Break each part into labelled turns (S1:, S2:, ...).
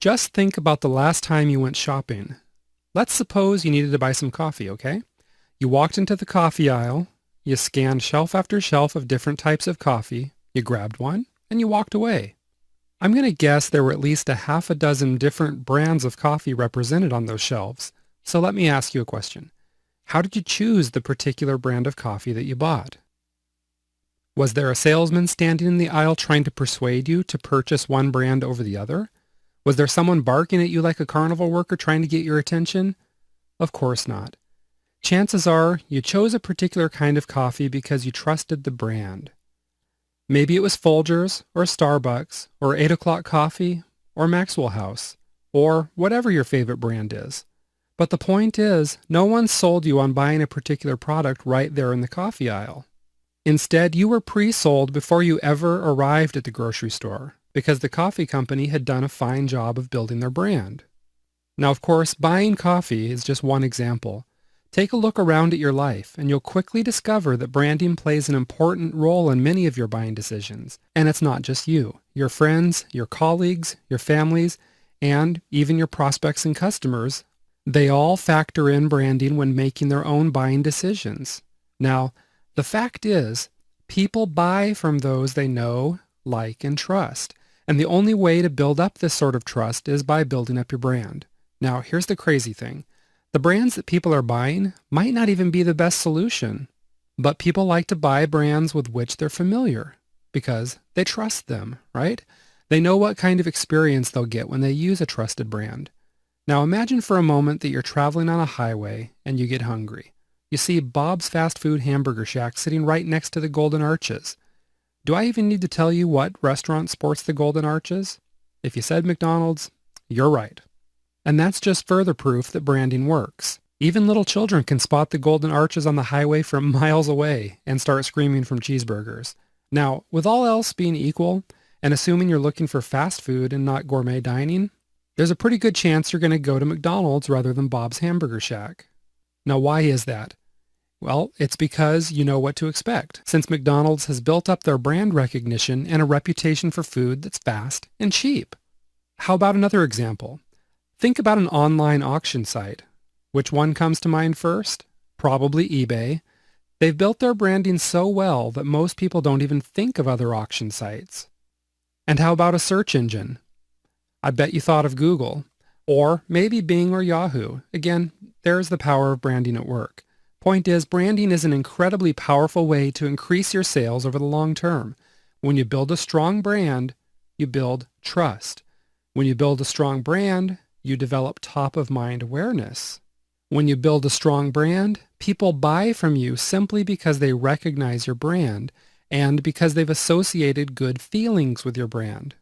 S1: Just think about the last time you went shopping. Let's suppose you needed to buy some coffee, okay? You walked into the coffee aisle, you scanned shelf after shelf of different types of coffee, you grabbed one, and you walked away. I'm going to guess there were at least a half a dozen different brands of coffee represented on those shelves. So let me ask you a question. How did you choose the particular brand of coffee that you bought? Was there a salesman standing in the aisle trying to persuade you to purchase one brand over the other? Was there someone barking at you like a carnival worker trying to get your attention? Of course not. Chances are you chose a particular kind of coffee because you trusted the brand. Maybe it was Folgers, or Starbucks, or 8 O'Clock Coffee, or Maxwell House, or whatever your favorite brand is. But the point is, no one sold you on buying a particular product right there in the coffee aisle. Instead, you were pre-sold before you ever arrived at the grocery store, because the coffee company had done a fine job of building their brand. Now, of course, buying coffee is just one example. Take a look around at your life, and you'll quickly discover that branding plays an important role in many of your buying decisions. And it's not just you. Your friends, your colleagues, your families, and even your prospects and customers, they all factor in branding when making their own buying decisions. Now, the fact is, people buy from those they know, like, and trust. And the only way to build up this sort of trust is by building up your brand. Now, here's the crazy thing. The brands that people are buying might not even be the best solution, but people like to buy brands with which they're familiar because they trust them, right? They know what kind of experience they'll get when they use a trusted brand. Now imagine for a moment that you're traveling on a highway and you get hungry. You see Bob's Fast Food Hamburger Shack sitting right next to the Golden Arches. Do I even need to tell you what restaurant sports the Golden Arches? If you said McDonald's, you're right. And that's just further proof that branding works. Even little children can spot the Golden Arches on the highway from miles away and start screaming from cheeseburgers. Now, with all else being equal, and assuming you're looking for fast food and not gourmet dining, there's a pretty good chance you're going to go to McDonald's rather than Bob's Hamburger Shack. Now, why is that? Well, it's because you know what to expect, since McDonald's has built up their brand recognition and a reputation for food that's fast and cheap. How about another example? Think about an online auction site. Which one comes to mind first? Probably eBay. They've built their branding so well that most people don't even think of other auction sites. And how about a search engine? I bet you thought of Google, or maybe Bing or Yahoo. Again, there's the power of branding at work. Point is, branding is an incredibly powerful way to increase your sales over the long term. When you build a strong brand, you build trust. When you build a strong brand, you develop top-of-mind awareness. When you build a strong brand, people buy from you simply because they recognize your brand and because they've associated good feelings with your brand.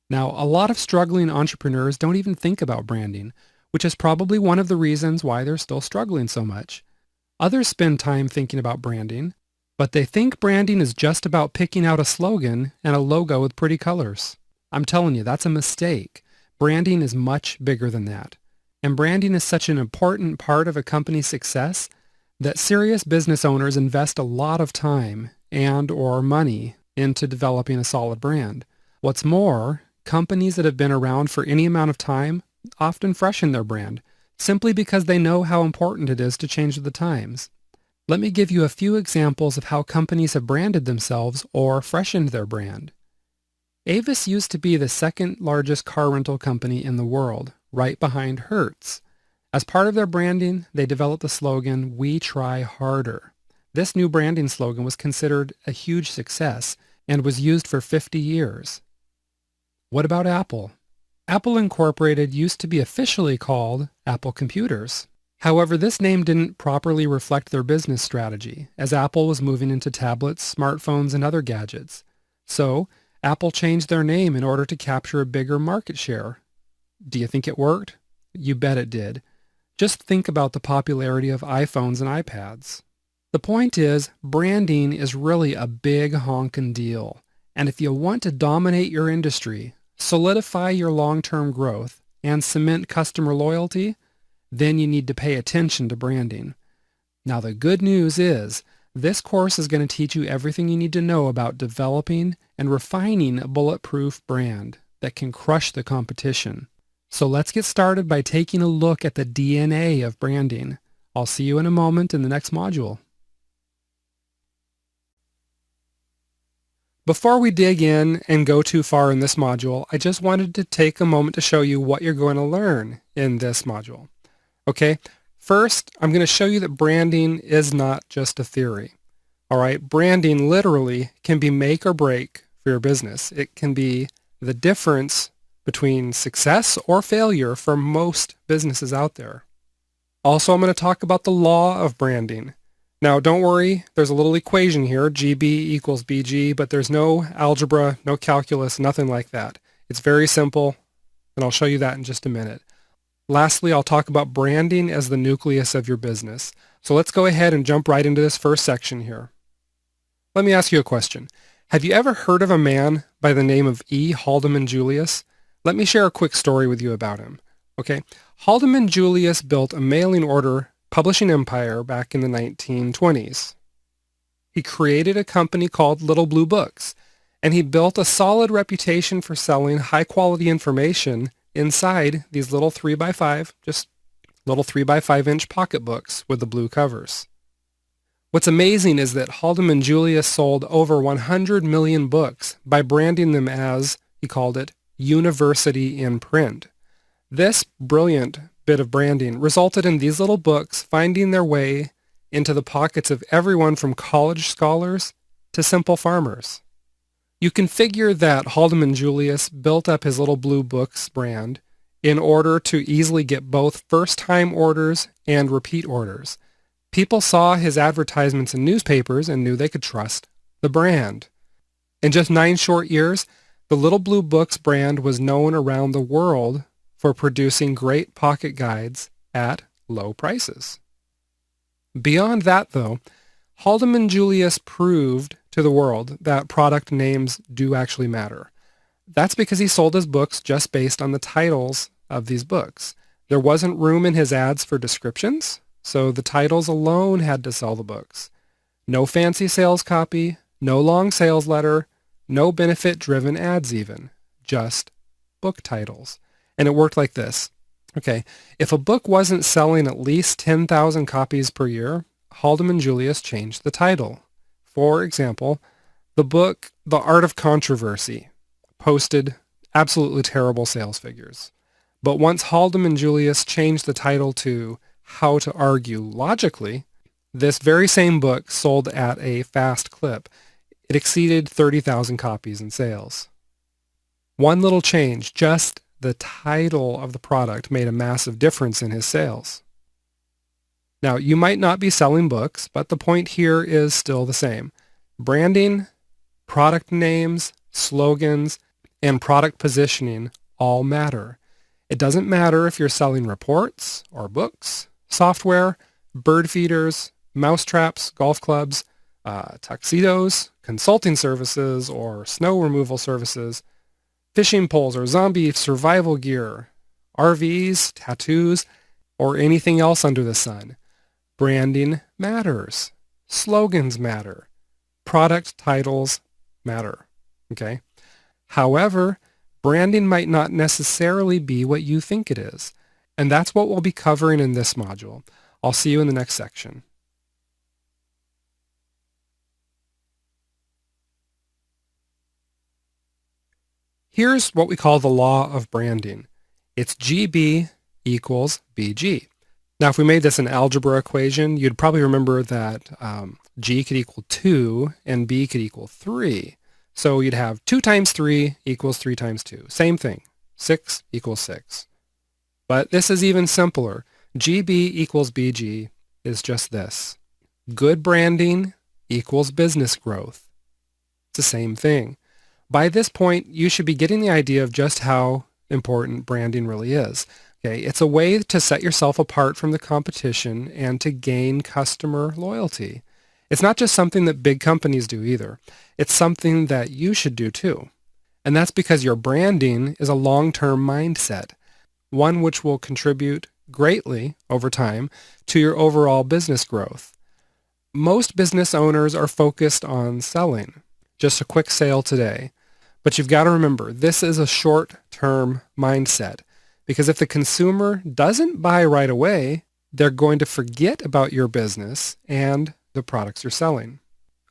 S1: Now, a lot of struggling entrepreneurs don't even think about branding, which is probably one of the reasons why they're still struggling so much. Others spend time thinking about branding, but they think branding is just about picking out a slogan and a logo with pretty colors. I'm telling you, that's a mistake. Branding is much bigger than that. And branding is such an important part of a company's success that serious business owners invest a lot of time and or money into developing a solid brand. What's more, companies that have been around for any amount of time often freshen their brand, simply because they know how important it is to change with the times. Let me give you a few examples of how companies have branded themselves or freshened their brand. Avis used to be the second largest car rental company in the world, right behind Hertz. As part of their branding, they developed the slogan, "We try harder." This new branding slogan was considered a huge success and was used for 50 years. What about Apple? Apple Incorporated used to be officially called Apple Computers. However, this name didn't properly reflect their business strategy, as Apple was moving into tablets, smartphones, and other gadgets. So, Apple changed their name in order to capture a bigger market share. Do you think it worked? You bet it did. Just think about the popularity of iPhones and iPads. The point is, branding is really a big honkin' deal. And if you want to dominate your industry, solidify your long-term growth, and cement customer loyalty, then you need to pay attention to branding. Now the good news is, this course is going to teach you everything you need to know about developing and refining a bulletproof brand that can crush the competition. So let's get started by taking a look at the DNA of branding. I'll see you in a moment in the next module. Before we dig in and go too far in this module, I just wanted to take a moment to show you what you're going to learn in this module. Okay, first, I'm going to show you that branding is not just a theory. All right, branding literally can be make or break for your business. It can be the difference between success or failure for most businesses out there. Also, I'm going to talk about the law of branding. Now, don't worry, there's a little equation here, GB equals BG, but there's no algebra, no calculus, nothing like that. It's very simple, and I'll show you that in just a minute. Lastly, I'll talk about branding as the nucleus of your business. So let's go ahead and jump right into this first section here. Let me ask you a question. Have you ever heard of a man by the name of E. Haldeman Julius? Let me share a quick story with you about him. Okay, Haldeman Julius built a mailing order publishing empire back in the 1920s. He created a company called Little Blue Books, and he built a solid reputation for selling high-quality information inside these little 3x5, just little 3x5-inch pocketbooks with the blue covers. What's amazing is that Haldeman Julius sold over 100 million books by branding them as, he called it, University in Print. This brilliant bit of branding resulted in these little books finding their way into the pockets of everyone from college scholars to simple farmers. You can figure that Haldeman Julius built up his Little Blue Books brand in order to easily get both first-time orders and repeat orders. People saw his advertisements in newspapers and knew they could trust the brand. In just 9 short years, the Little Blue Books brand was known around the world for producing great pocket guides at low prices. Beyond that, though, Haldeman Julius proved to the world that product names do actually matter. That's because he sold his books just based on the titles of these books. There wasn't room in his ads for descriptions, so the titles alone had to sell the books. No fancy sales copy, no long sales letter, no benefit-driven ads even, just book titles. And it worked like this. Okay, if a book wasn't selling at least 10,000 copies per year, Haldeman Julius changed the title. For example, the book The Art of Controversy posted absolutely terrible sales figures. But once Haldeman Julius changed the title to How to Argue Logically, this very same book sold at a fast clip. It exceeded 30,000 copies in sales. One little change, just the title of the product, made a massive difference in his sales. Now, you might not be selling books, but the point here is still the same. Branding, product names, slogans, and product positioning all matter. It doesn't matter if you're selling reports or books, software, bird feeders, mousetraps, golf clubs, tuxedos, consulting services, or snow removal services, fishing poles or zombie survival gear, RVs, tattoos, or anything else under the sun. Branding matters. Slogans matter. Product titles matter. Okay? However, branding might not necessarily be what you think it is. And that's what we'll be covering in this module. I'll see you in the next section. Here's what we call the law of branding. It's GB equals BG. Now, if we made this an algebra equation, you'd probably remember that G could equal 2 and B could equal 3. So you'd have 2 times 3 equals 3 times 2. Same thing. 6 equals 6. But this is even simpler. GB equals BG is just this. Good branding equals business growth. It's the same thing. By this point, you should be getting the idea of just how important branding really is. Okay, it's a way to set yourself apart from the competition and to gain customer loyalty. It's not just something that big companies do either. It's something that you should do too. And that's because your branding is a long-term mindset, one which will contribute greatly over time to your overall business growth. Most business owners are focused on selling, just a quick sale today. But you've got to remember, this is a short-term mindset Because if the consumer doesn't buy right away, they're going to forget about your business and the products you're selling.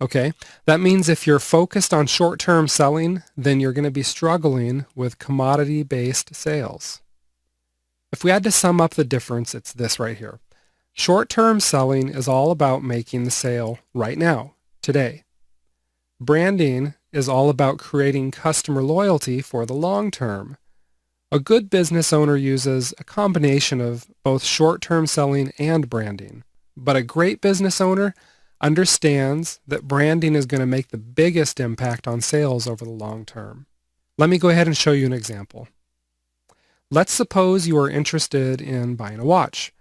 S1: Okay, that means if you're focused on short-term selling, then you're going to be struggling with commodity-based sales. If we had to sum up the difference, it's this right here. Short-term selling is all about making the sale right now, today. Branding is all about creating customer loyalty for the long term. A good business owner uses a combination of both short-term selling and branding. But a great business owner understands that branding is going to make the biggest impact on sales over the long term. Let me go ahead and show you an example. Let's suppose you are interested in buying a watch.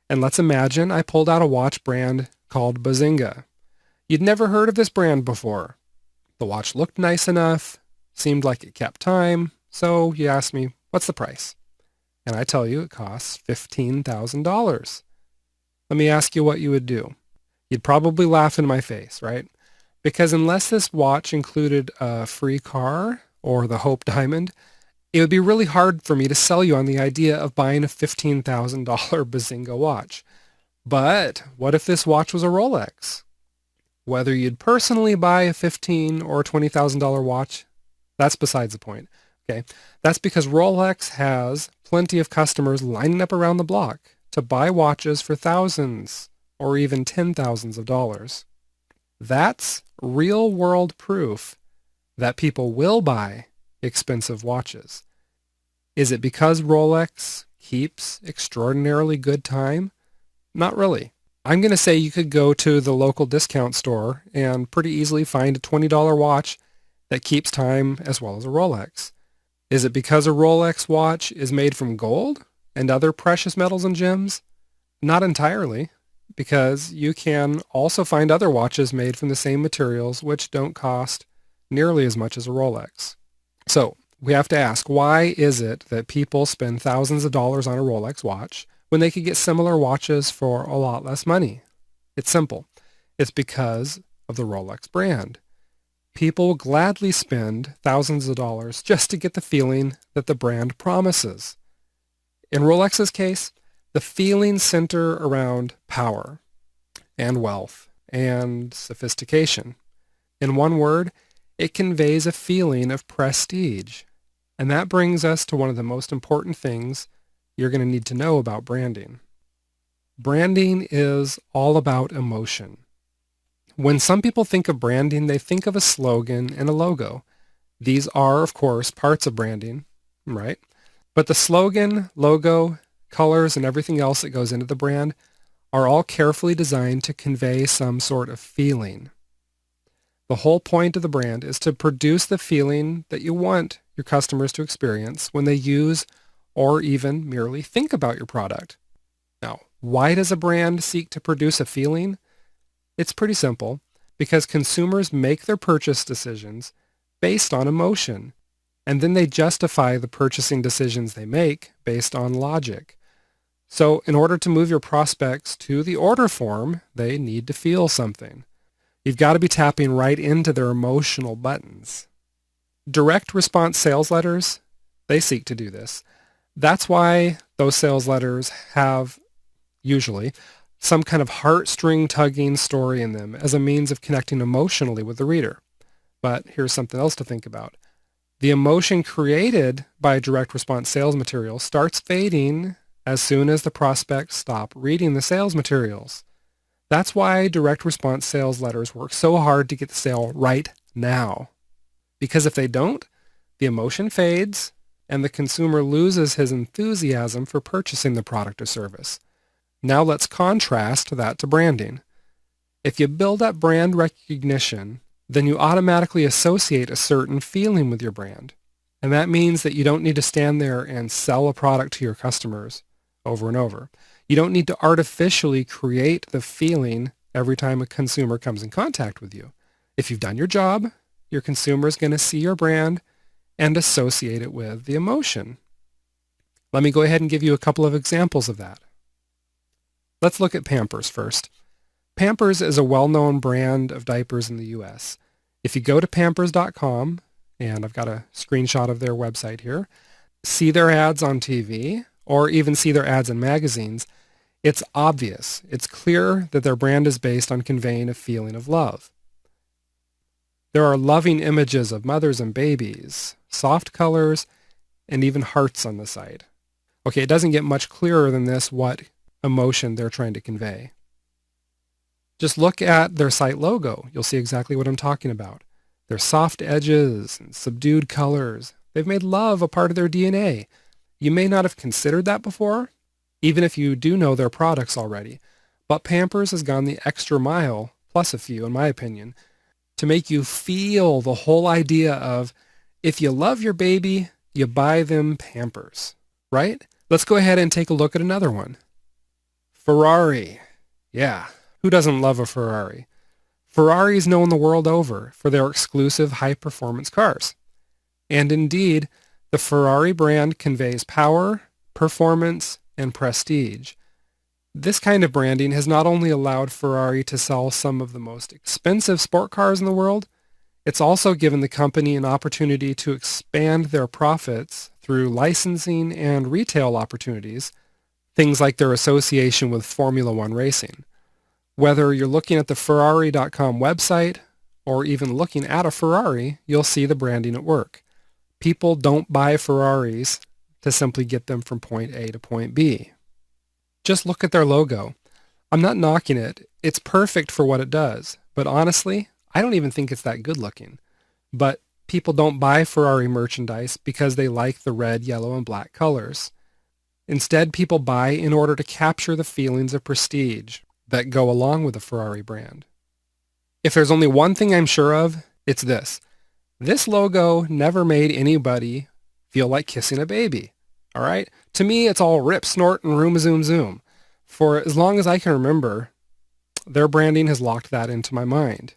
S1: And let's imagine I pulled out a watch brand called Bazinga. You'd never heard of this brand before. The watch looked nice enough, seemed like it kept time, so you asked me, what's the price? And I tell you it costs $15,000. Let me ask you what you would do. You'd probably laugh in my face, right? Because unless this watch included a free car or the Hope Diamond, it would be really hard for me to sell you on the idea of buying a $15,000 Bazinga watch. But what if this watch was a Rolex? Whether you'd personally buy a $15,000 or $20,000 watch, that's besides the point. Okay, that's because Rolex has plenty of customers lining up around the block to buy watches for thousands or even $10,000s of dollars. That's real-world proof that people will buy expensive watches. Is it because Rolex keeps extraordinarily good time? Not really. I'm going to say you could go to the local discount store and pretty easily find a $20 watch that keeps time as well as a Rolex. Is it because a Rolex watch is made from gold and other precious metals and gems? Not entirely, because you can also find other watches made from the same materials which don't cost nearly as much as a Rolex. So we have to ask, why is it that people spend thousands of dollars on a Rolex watch when they could get similar watches for a lot less money? It's simple. It's because of the Rolex brand. People will gladly spend thousands of dollars just to get the feeling that the brand promises. In Rolex's case, the feelings center around power and wealth and sophistication. In one word, it conveys a feeling of prestige. And that brings us to one of the most important things you're going to need to know about branding. Branding is all about emotion. When some people think of branding, they think of a slogan and a logo. These are, of course, parts of branding, right? But the slogan, logo, colors, and everything else that goes into the brand are all carefully designed to convey some sort of feeling. The whole point of the brand is to produce the feeling that you want your customers to experience when they use or even merely think about your product. Now, why does a brand seek to produce a feeling? It's pretty simple, because consumers make their purchase decisions based on emotion, and then they justify the purchasing decisions they make based on logic. So in order to move your prospects to the order form, they need to feel something. You've got to be tapping right into their emotional buttons. Direct response sales letters, they seek to do this. That's why those sales letters have, usually, some kind of heartstring tugging story in them as a means of connecting emotionally with the reader. But here's something else to think about. The emotion created by direct response sales material starts fading as soon as the prospects stop reading the sales materials. That's why direct response sales letters work so hard to get the sale right now. Because if they don't, the emotion fades and the consumer loses his enthusiasm for purchasing the product or service. Now let's contrast that to branding. If you build up brand recognition, then you automatically associate a certain feeling with your brand. And that means that you don't need to stand there and sell a product to your customers over and over. You don't need to artificially create the feeling every time a consumer comes in contact with you. If you've done your job, your consumer is going to see your brand and associate it with the emotion. Let me go ahead and give you a couple of examples of that. Let's look at Pampers first. Pampers is a well-known brand of diapers in the U.S. If you go to pampers.com, and I've got a screenshot of their website here, see their ads on TV or even see their ads in magazines, it's obvious, it's clear that their brand is based on conveying a feeling of love. There are loving images of mothers and babies, soft colors, and even hearts on the site. Okay, it doesn't get much clearer than this what emotion they're trying to convey. Just look at their site logo. You'll see exactly what I'm talking about. Their soft edges and subdued colors. They've made love a part of their DNA. You may not have considered that before, even if you do know their products already, but Pampers has gone the extra mile, plus a few in my opinion, to make you feel the whole idea of if you love your baby, you buy them Pampers, right? Let's go ahead and take a look at another one. Ferrari. Yeah, who doesn't love a Ferrari? Ferrari is known the world over for their exclusive high-performance cars. And indeed, the Ferrari brand conveys power, performance, and prestige. This kind of branding has not only allowed Ferrari to sell some of the most expensive sport cars in the world, it's also given the company an opportunity to expand their profits through licensing and retail opportunities, things like their association with Formula One racing. Whether you're looking at the Ferrari.com website or even looking at a Ferrari, you'll see the branding at work. People don't buy Ferraris to simply get them from point A to point B. Just look at their logo. I'm not knocking it. It's perfect for what it does. But honestly, I don't even think it's that good looking. But people don't buy Ferrari merchandise because they like the red, yellow, and black colors. Instead, people buy in order to capture the feelings of prestige that go along with the Ferrari brand. If there's only one thing I'm sure of, it's this. This logo never made anybody feel like kissing a baby. All right? To me, it's all rip, snort, and room, zoom, zoom. For as long as I can remember, their branding has locked that into my mind.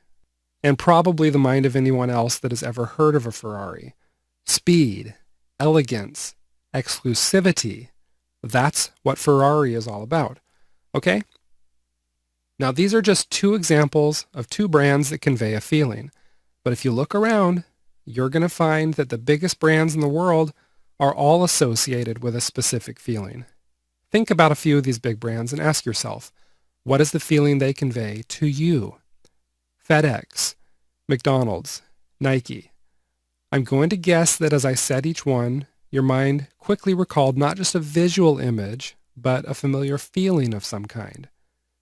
S1: And probably the mind of anyone else that has ever heard of a Ferrari. Speed, elegance, exclusivity. That's what Ferrari is all about. Okay? Now, these are just two examples of two brands that convey a feeling. But if you look around, you're going to find that the biggest brands in the world are all associated with a specific feeling. Think about a few of these big brands and ask yourself, what is the feeling they convey to you? FedEx, McDonald's, Nike. I'm going to guess that as I said each one, your mind quickly recalled not just a visual image, but a familiar feeling of some kind.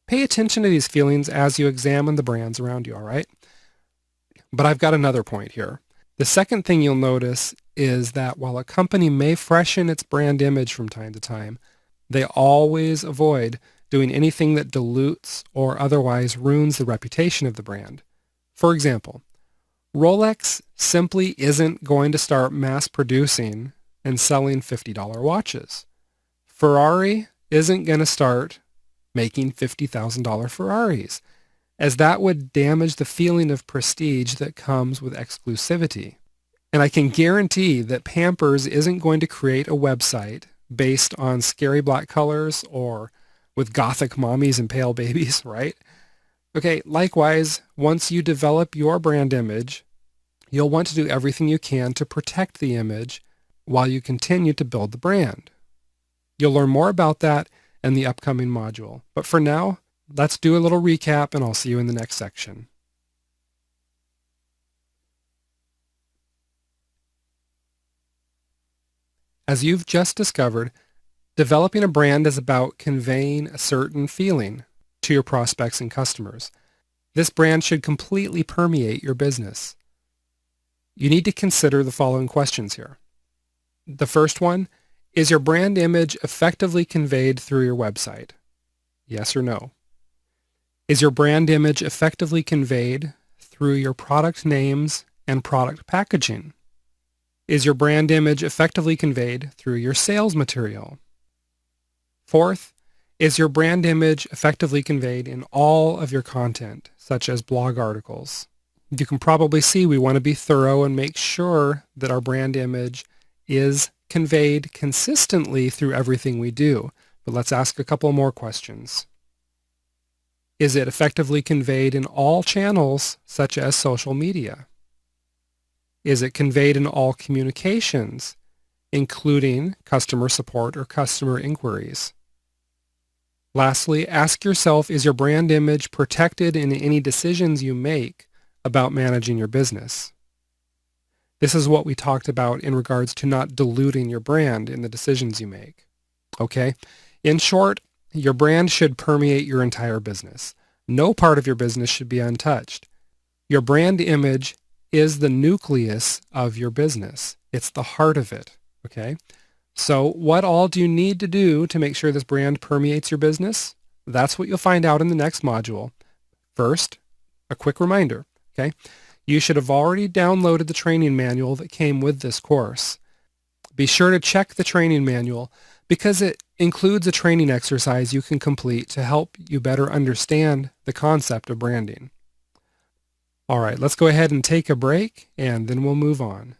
S1: Pay attention to these feelings as you examine the brands around you, all right? But I've got another point here. The second thing you'll notice is that while a company may freshen its brand image from time to time, they always avoid doing anything that dilutes or otherwise ruins the reputation of the brand. For example, Rolex simply isn't going to start mass producing and selling $50 watches. Ferrari isn't going to start making $50,000 Ferraris, as that would damage the feeling of prestige that comes with exclusivity. And I can guarantee that Pampers isn't going to create a website based on scary black colors or with gothic mommies and pale babies, right? Okay, likewise, once you develop your brand image, you'll want to do everything you can to protect the image while you continue to build the brand. You'll learn more about that in the upcoming module. But for now, let's do a little recap and I'll see you in the next section. As you've just discovered, developing a brand is about conveying a certain feeling to your prospects and customers. This brand should completely permeate your business. You need to consider the following questions here. The first one, is your brand image effectively conveyed through your website? Yes or no? Is your brand image effectively conveyed through your product names and product packaging? Is your brand image effectively conveyed through your sales material? Fourth, is your brand image effectively conveyed in all of your content, such as blog articles? You can probably see we want to be thorough and make sure that our brand image is conveyed consistently through everything we do. But let's ask a couple more questions. Is it effectively conveyed in all channels, such as social media? Is it conveyed in all communications, including customer support or customer inquiries. Lastly, ask yourself, is your brand image protected in any decisions you make about managing your business? This is what we talked about in regards to not diluting your brand in the decisions you make. Okay? In short, your brand should permeate your entire business. No part of your business should be untouched. Your brand image is the nucleus of your business. It's the heart of it. Okay? So what all do you need to do to make sure this brand permeates your business? That's what you'll find out in the next module. First, a quick reminder, okay? You should have already downloaded the training manual that came with this course. Be sure to check the training manual because it includes a training exercise you can complete to help you better understand the concept of branding. All right, let's go ahead and take a break and then we'll move on.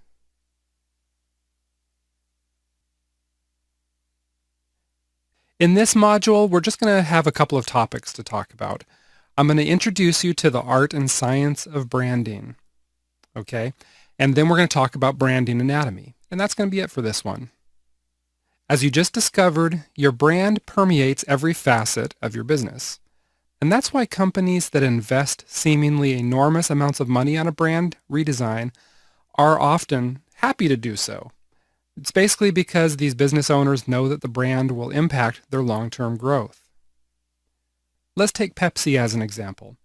S1: In this module, we're just going to have a couple of topics to talk about. I'm going to introduce you to the art and science of branding, okay? And then we're going to talk about branding anatomy, and that's going to be it for this one. As you just discovered, your brand permeates every facet of your business. And that's why companies that invest seemingly enormous amounts of money on a brand redesign are often happy to do so. It's basically because these business owners know that the brand will impact their long-term growth. Let's take Pepsi as an example.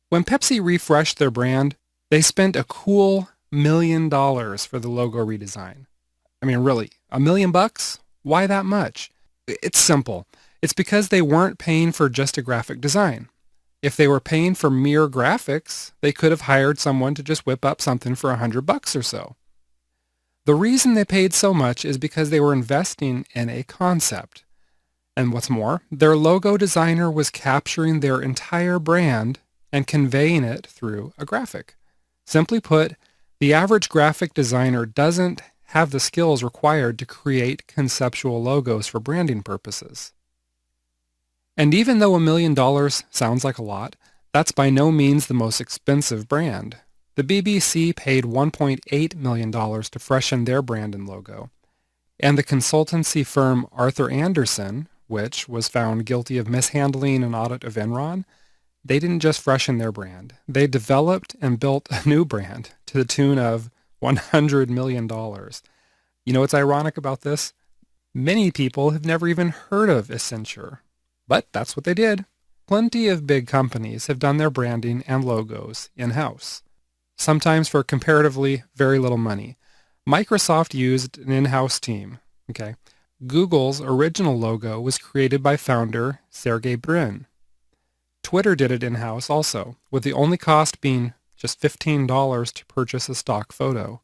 S1: When Pepsi refreshed their brand, they spent a cool $1 million for the logo redesign. I mean, really, $1 million? Why that much? It's simple. It's because they weren't paying for just a graphic design. If they were paying for mere graphics, they could have hired someone to just whip up something for $100 or so. The reason they paid so much is because they were investing in a concept. And what's more, their logo designer was capturing their entire brand and conveying it through a graphic. Simply put, the average graphic designer doesn't have the skills required to create conceptual logos for branding purposes. And even though $1 million sounds like a lot, that's by no means the most expensive brand. The BBC paid $1.8 million to freshen their brand and logo. And the consultancy firm Arthur Andersen, which was found guilty of mishandling an audit of Enron, they didn't just freshen their brand. They developed and built a new brand to the tune of $100 million. You know what's ironic about this? Many people have never even heard of Accenture, but that's what they did. Plenty of big companies have done their branding and logos in-house, sometimes for comparatively very little money. Microsoft used an in-house team. Okay. Google's original logo was created by founder Sergey Brin. Twitter did it in-house also, with the only cost being just $15 to purchase a stock photo.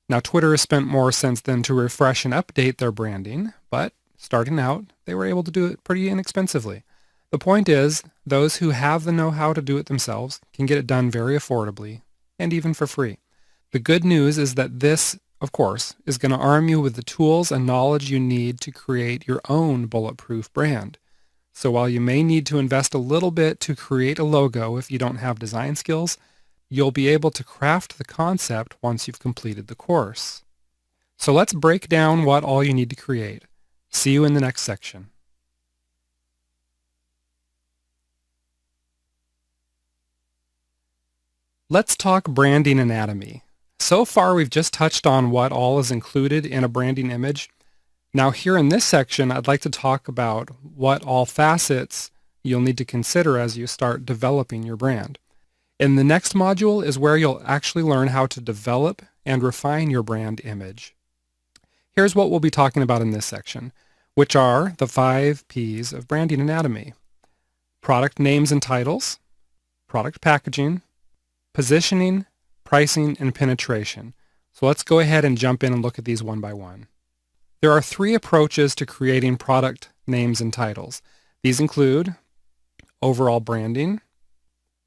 S1: Now, Twitter has spent more since then to refresh and update their branding, but starting out, they were able to do it pretty inexpensively. The point is, those who have the know-how to do it themselves can get it done very affordably and even for free. The good news is that this, of course, is going to arm you with the tools and knowledge you need to create your own bulletproof brand. So while you may need to invest a little bit to create a logo if you don't have design skills, you'll be able to craft the concept once you've completed the course. So let's break down what all you need to create. See you in the next section. Let's talk branding anatomy. So far, we've just touched on what all is included in a branding image. Now here in this section, I'd like to talk about what all facets you'll need to consider as you start developing your brand. In the next module is where you'll actually learn how to develop and refine your brand image. Here's what we'll be talking about in this section, which are the 5 P's of branding anatomy: product names and titles, product packaging, positioning, pricing, and penetration. So let's go ahead and jump in and look at these one by one. There are 3 approaches to creating product names and titles. These include overall branding,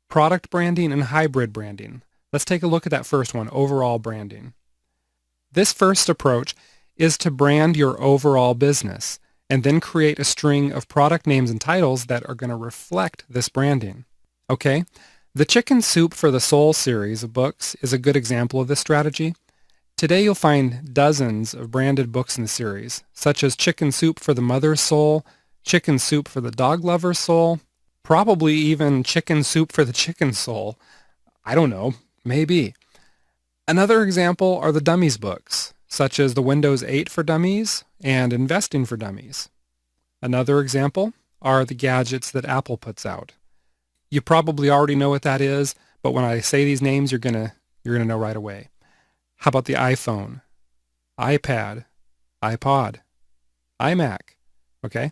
S1: product branding, and hybrid branding. Let's take a look at that first one, overall branding. This first approach is to brand your overall business and then create a string of product names and titles that are going to reflect this branding. Okay? The Chicken Soup for the Soul series of books is a good example of this strategy. Today you'll find dozens of branded books in the series, such as Chicken Soup for the Mother's Soul, Chicken Soup for the Dog Lover's Soul, probably even Chicken Soup for the Chicken Soul. I don't know, maybe. Another example are the Dummies books, such as the Windows 8 for Dummies and Investing for Dummies. Another example are the gadgets that Apple puts out. You probably already know what that is, but when I say these names, you're gonna know right away. How about the iPhone, iPad, iPod, iMac? Okay,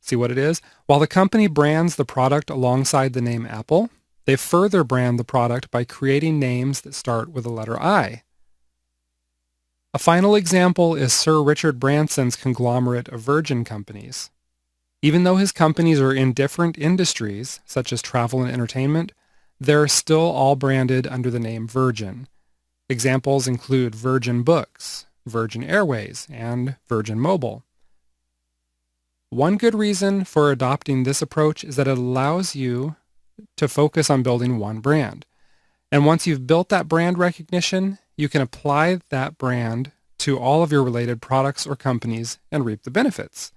S1: see what it is? While the company brands the product alongside the name Apple, they further brand the product by creating names that start with the letter I. A final example is Sir Richard Branson's conglomerate of Virgin companies. Even though his companies are in different industries, such as travel and entertainment, they're still all branded under the name Virgin. Examples include Virgin Books, Virgin Airways, and Virgin Mobile. One good reason for adopting this approach is that it allows you to focus on building one brand. And once you've built that brand recognition, you can apply that brand to all of your related products or companies and reap the benefits.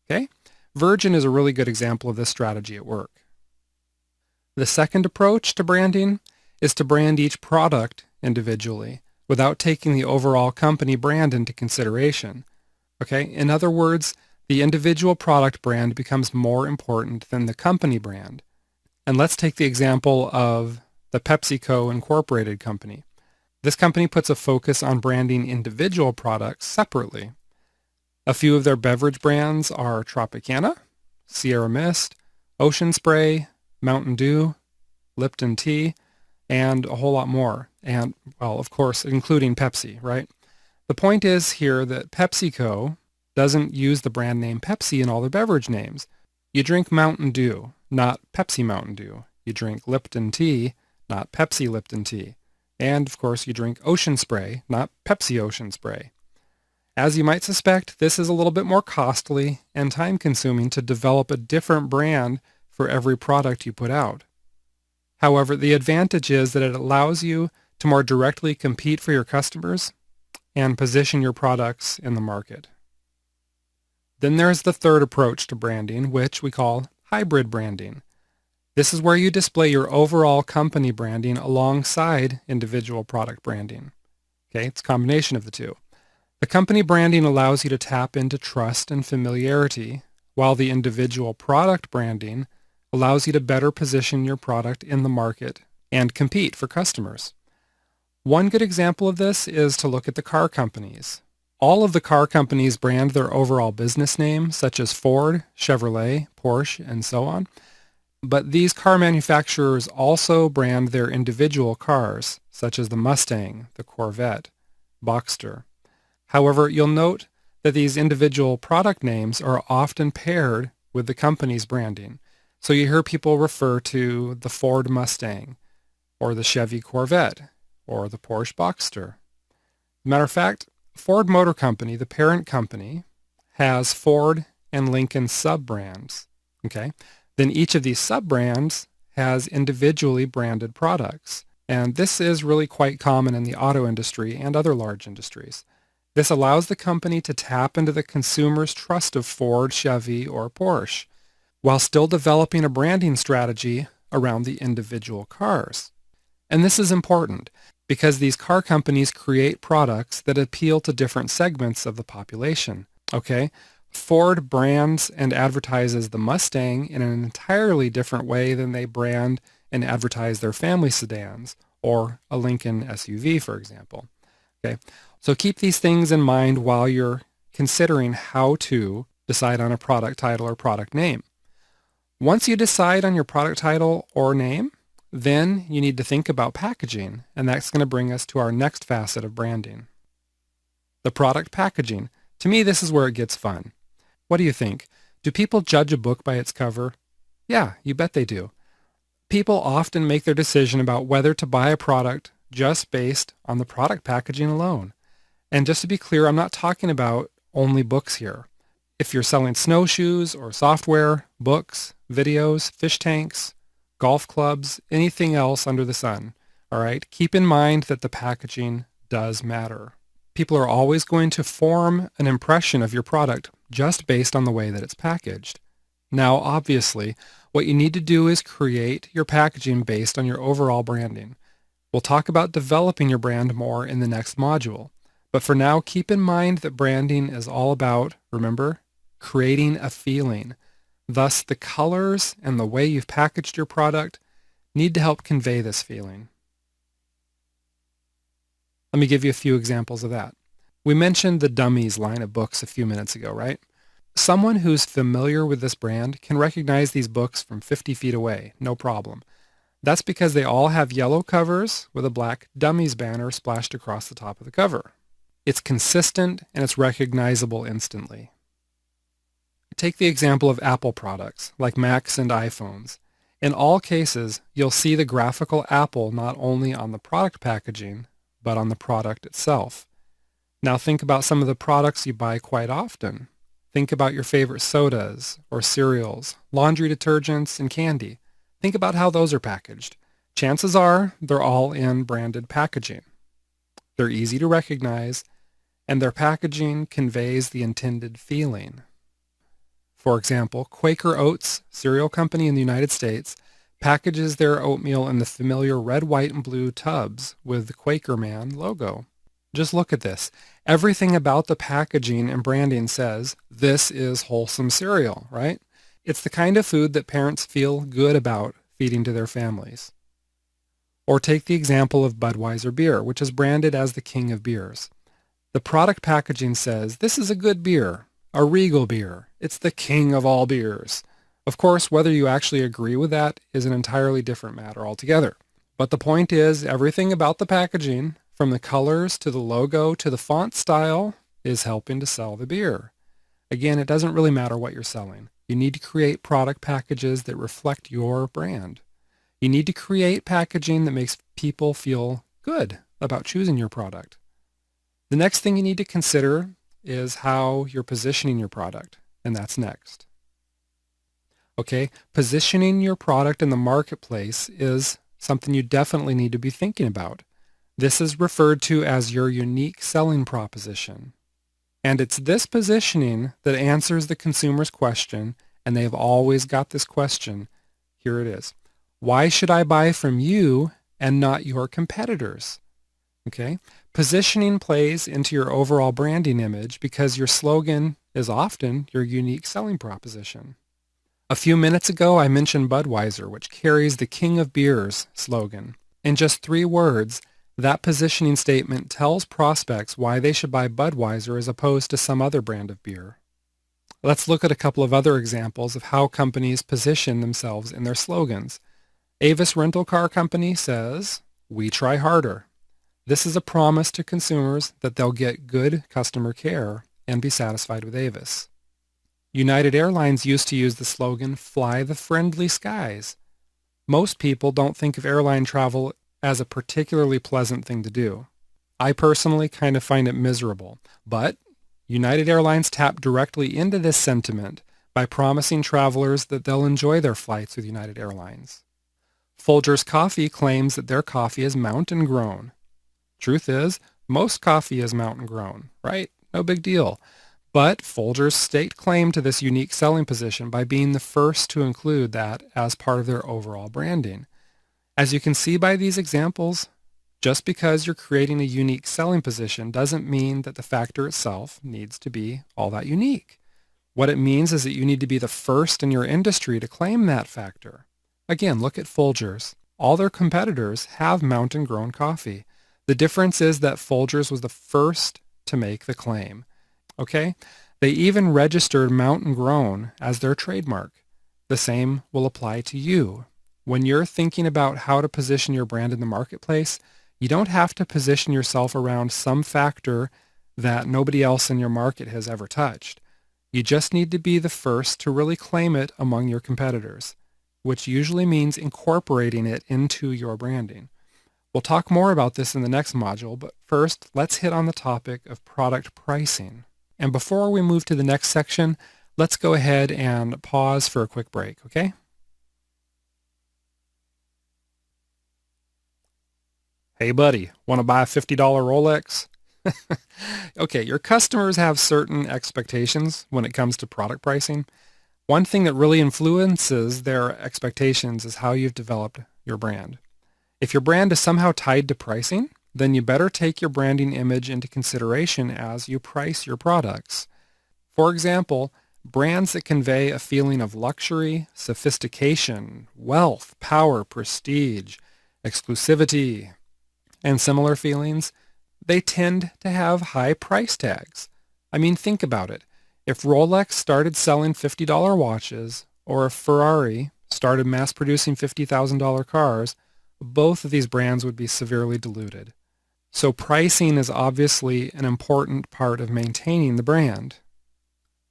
S1: Okay? Virgin is a really good example of this strategy at work. The second approach to branding is to brand each product individually without taking the overall company brand into consideration. Okay? In other words, the individual product brand becomes more important than the company brand. And let's take the example of the PepsiCo Incorporated company. This company puts a focus on branding individual products separately. A few of their beverage brands are Tropicana, Sierra Mist, Ocean Spray, Mountain Dew, Lipton Tea, and a whole lot more. And, well, of course, including Pepsi, right? The point is here that PepsiCo doesn't use the brand name Pepsi in all their beverage names. You drink Mountain Dew, not Pepsi Mountain Dew. You drink Lipton Tea, not Pepsi Lipton Tea. And, of course, you drink Ocean Spray, not Pepsi Ocean Spray. As you might suspect, this is a little bit more costly and time-consuming to develop a different brand for every product you put out. However, the advantage is that it allows you to more directly compete for your customers and position your products in the market. Then there's the third approach to branding, which we call hybrid branding. This is where you display your overall company branding alongside individual product branding. Okay, it's a combination of the two. The company branding allows you to tap into trust and familiarity, while the individual product branding allows you to better position your product in the market and compete for customers. One good example of this is to look at the car companies. All of the car companies brand their overall business name, such as Ford, Chevrolet, Porsche, and so on. But these car manufacturers also brand their individual cars, such as the Mustang, the Corvette, Boxster. However, you'll note that these individual product names are often paired with the company's branding. So you hear people refer to the Ford Mustang, or the Chevy Corvette, or the Porsche Boxster. Matter of fact, Ford Motor Company, the parent company, has Ford and Lincoln sub-brands. Okay? Then each of these sub-brands has individually branded products. And this is really quite common in the auto industry and other large industries. This allows the company to tap into the consumer's trust of Ford, Chevy, or Porsche, while still developing a branding strategy around the individual cars. And this is important because these car companies create products that appeal to different segments of the population. Okay? Ford brands and advertises the Mustang in an entirely different way than they brand and advertise their family sedans or a Lincoln SUV, for example. Okay? So keep these things in mind while you're considering how to decide on a product title or product name. Once you decide on your product title or name, then you need to think about packaging, and that's going to bring us to our next facet of branding. The product packaging. To me, this is where it gets fun. What do you think? Do people judge a book by its cover? Yeah, you bet they do. People often make their decision about whether to buy a product just based on the product packaging alone. And just to be clear, I'm not talking about only books here. If you're selling snowshoes or software, books, videos, fish tanks, golf clubs, anything else under the sun, all right, keep in mind that the packaging does matter. People are always going to form an impression of your product just based on the way that it's packaged. Now, obviously, what you need to do is create your packaging based on your overall branding. We'll talk about developing your brand more in the next module. But for now, keep in mind that branding is all about, remember, creating a feeling. Thus, the colors and the way you've packaged your product need to help convey this feeling. Let me give you a few examples of that. We mentioned the Dummies line of books a few minutes ago, right? Someone who's familiar with this brand can recognize these books from 50 feet away, no problem. That's because they all have yellow covers with a black Dummies banner splashed across the top of the cover. It's consistent and it's recognizable instantly. Take the example of Apple products like Macs and iPhones. In all cases, you'll see the graphical apple not only on the product packaging, but on the product itself. Now think about some of the products you buy quite often. Think about your favorite sodas or cereals, laundry detergents, and candy. Think about how those are packaged. Chances are they're all in branded packaging. They're easy to recognize, and their packaging conveys the intended feeling. For example, Quaker Oats cereal company in the United States packages their oatmeal in the familiar red, white, and blue tubs with the Quaker Man logo. Just look at this. Everything about the packaging and branding says, this is wholesome cereal, right? It's the kind of food that parents feel good about feeding to their families. Or take the example of Budweiser beer, which is branded as the king of beers. The product packaging says, this is a good beer, a regal beer. It's the king of all beers. Of course, whether you actually agree with that is an entirely different matter altogether. But the point is, everything about the packaging, from the colors to the logo to the font style, is helping to sell the beer. Again, it doesn't really matter what you're selling. You need to create product packages that reflect your brand. You need to create packaging that makes people feel good about choosing your product. The next thing you need to consider is how you're positioning your product, and that's next. Okay, positioning your product in the marketplace is something you definitely need to be thinking about. This is referred to as your unique selling proposition. And it's this positioning that answers the consumer's question, and they've always got this question. Here it is. Why should I buy from you and not your competitors? Okay, positioning plays into your overall branding image because your slogan is often your unique selling proposition. A few minutes ago, I mentioned Budweiser, which carries the King of Beers slogan. In just 3 words, that positioning statement tells prospects why they should buy Budweiser as opposed to some other brand of beer. Let's look at a couple of other examples of how companies position themselves in their slogans. Avis Rental Car Company says, "We try harder." This is a promise to consumers that they'll get good customer care and be satisfied with Avis. United Airlines used to use the slogan, "Fly the friendly skies." Most people don't think of airline travel as a particularly pleasant thing to do. I personally kind of find it miserable, but United Airlines tapped directly into this sentiment by promising travelers that they'll enjoy their flights with United Airlines. Folgers Coffee claims that their coffee is mountain grown. Truth is, most coffee is mountain grown, right? No big deal. But Folgers staked claim to this unique selling position by being the first to include that as part of their overall branding. As you can see by these examples, just because you're creating a unique selling position doesn't mean that the factor itself needs to be all that unique. What it means is that you need to be the first in your industry to claim that factor. Again, look at Folgers. All their competitors have mountain-grown coffee. The difference is that Folgers was the first to make the claim. Okay? They even registered mountain grown as their trademark. The same will apply to you. When you're thinking about how to position your brand in the marketplace, you don't have to position yourself around some factor that nobody else in your market has ever touched. You just need to be the first to really claim it among your competitors, which usually means incorporating it into your branding. We'll talk more about this in the next module, but first, let's hit on the topic of product pricing. And before we move to the next section, let's go ahead and pause for a quick break, okay? Hey buddy, want to buy a $50 Rolex? Okay, your customers have certain expectations when it comes to product pricing. One thing that really influences their expectations is how you've developed your brand. If your brand is somehow tied to pricing, then you better take your branding image into consideration as you price your products. For example, brands that convey a feeling of luxury, sophistication, wealth, power, prestige, exclusivity, and similar feelings, they tend to have high price tags. I mean, think about it. If Rolex started selling $50 watches, or if Ferrari started mass producing $50,000 cars, both of these brands would be severely diluted. So pricing is obviously an important part of maintaining the brand.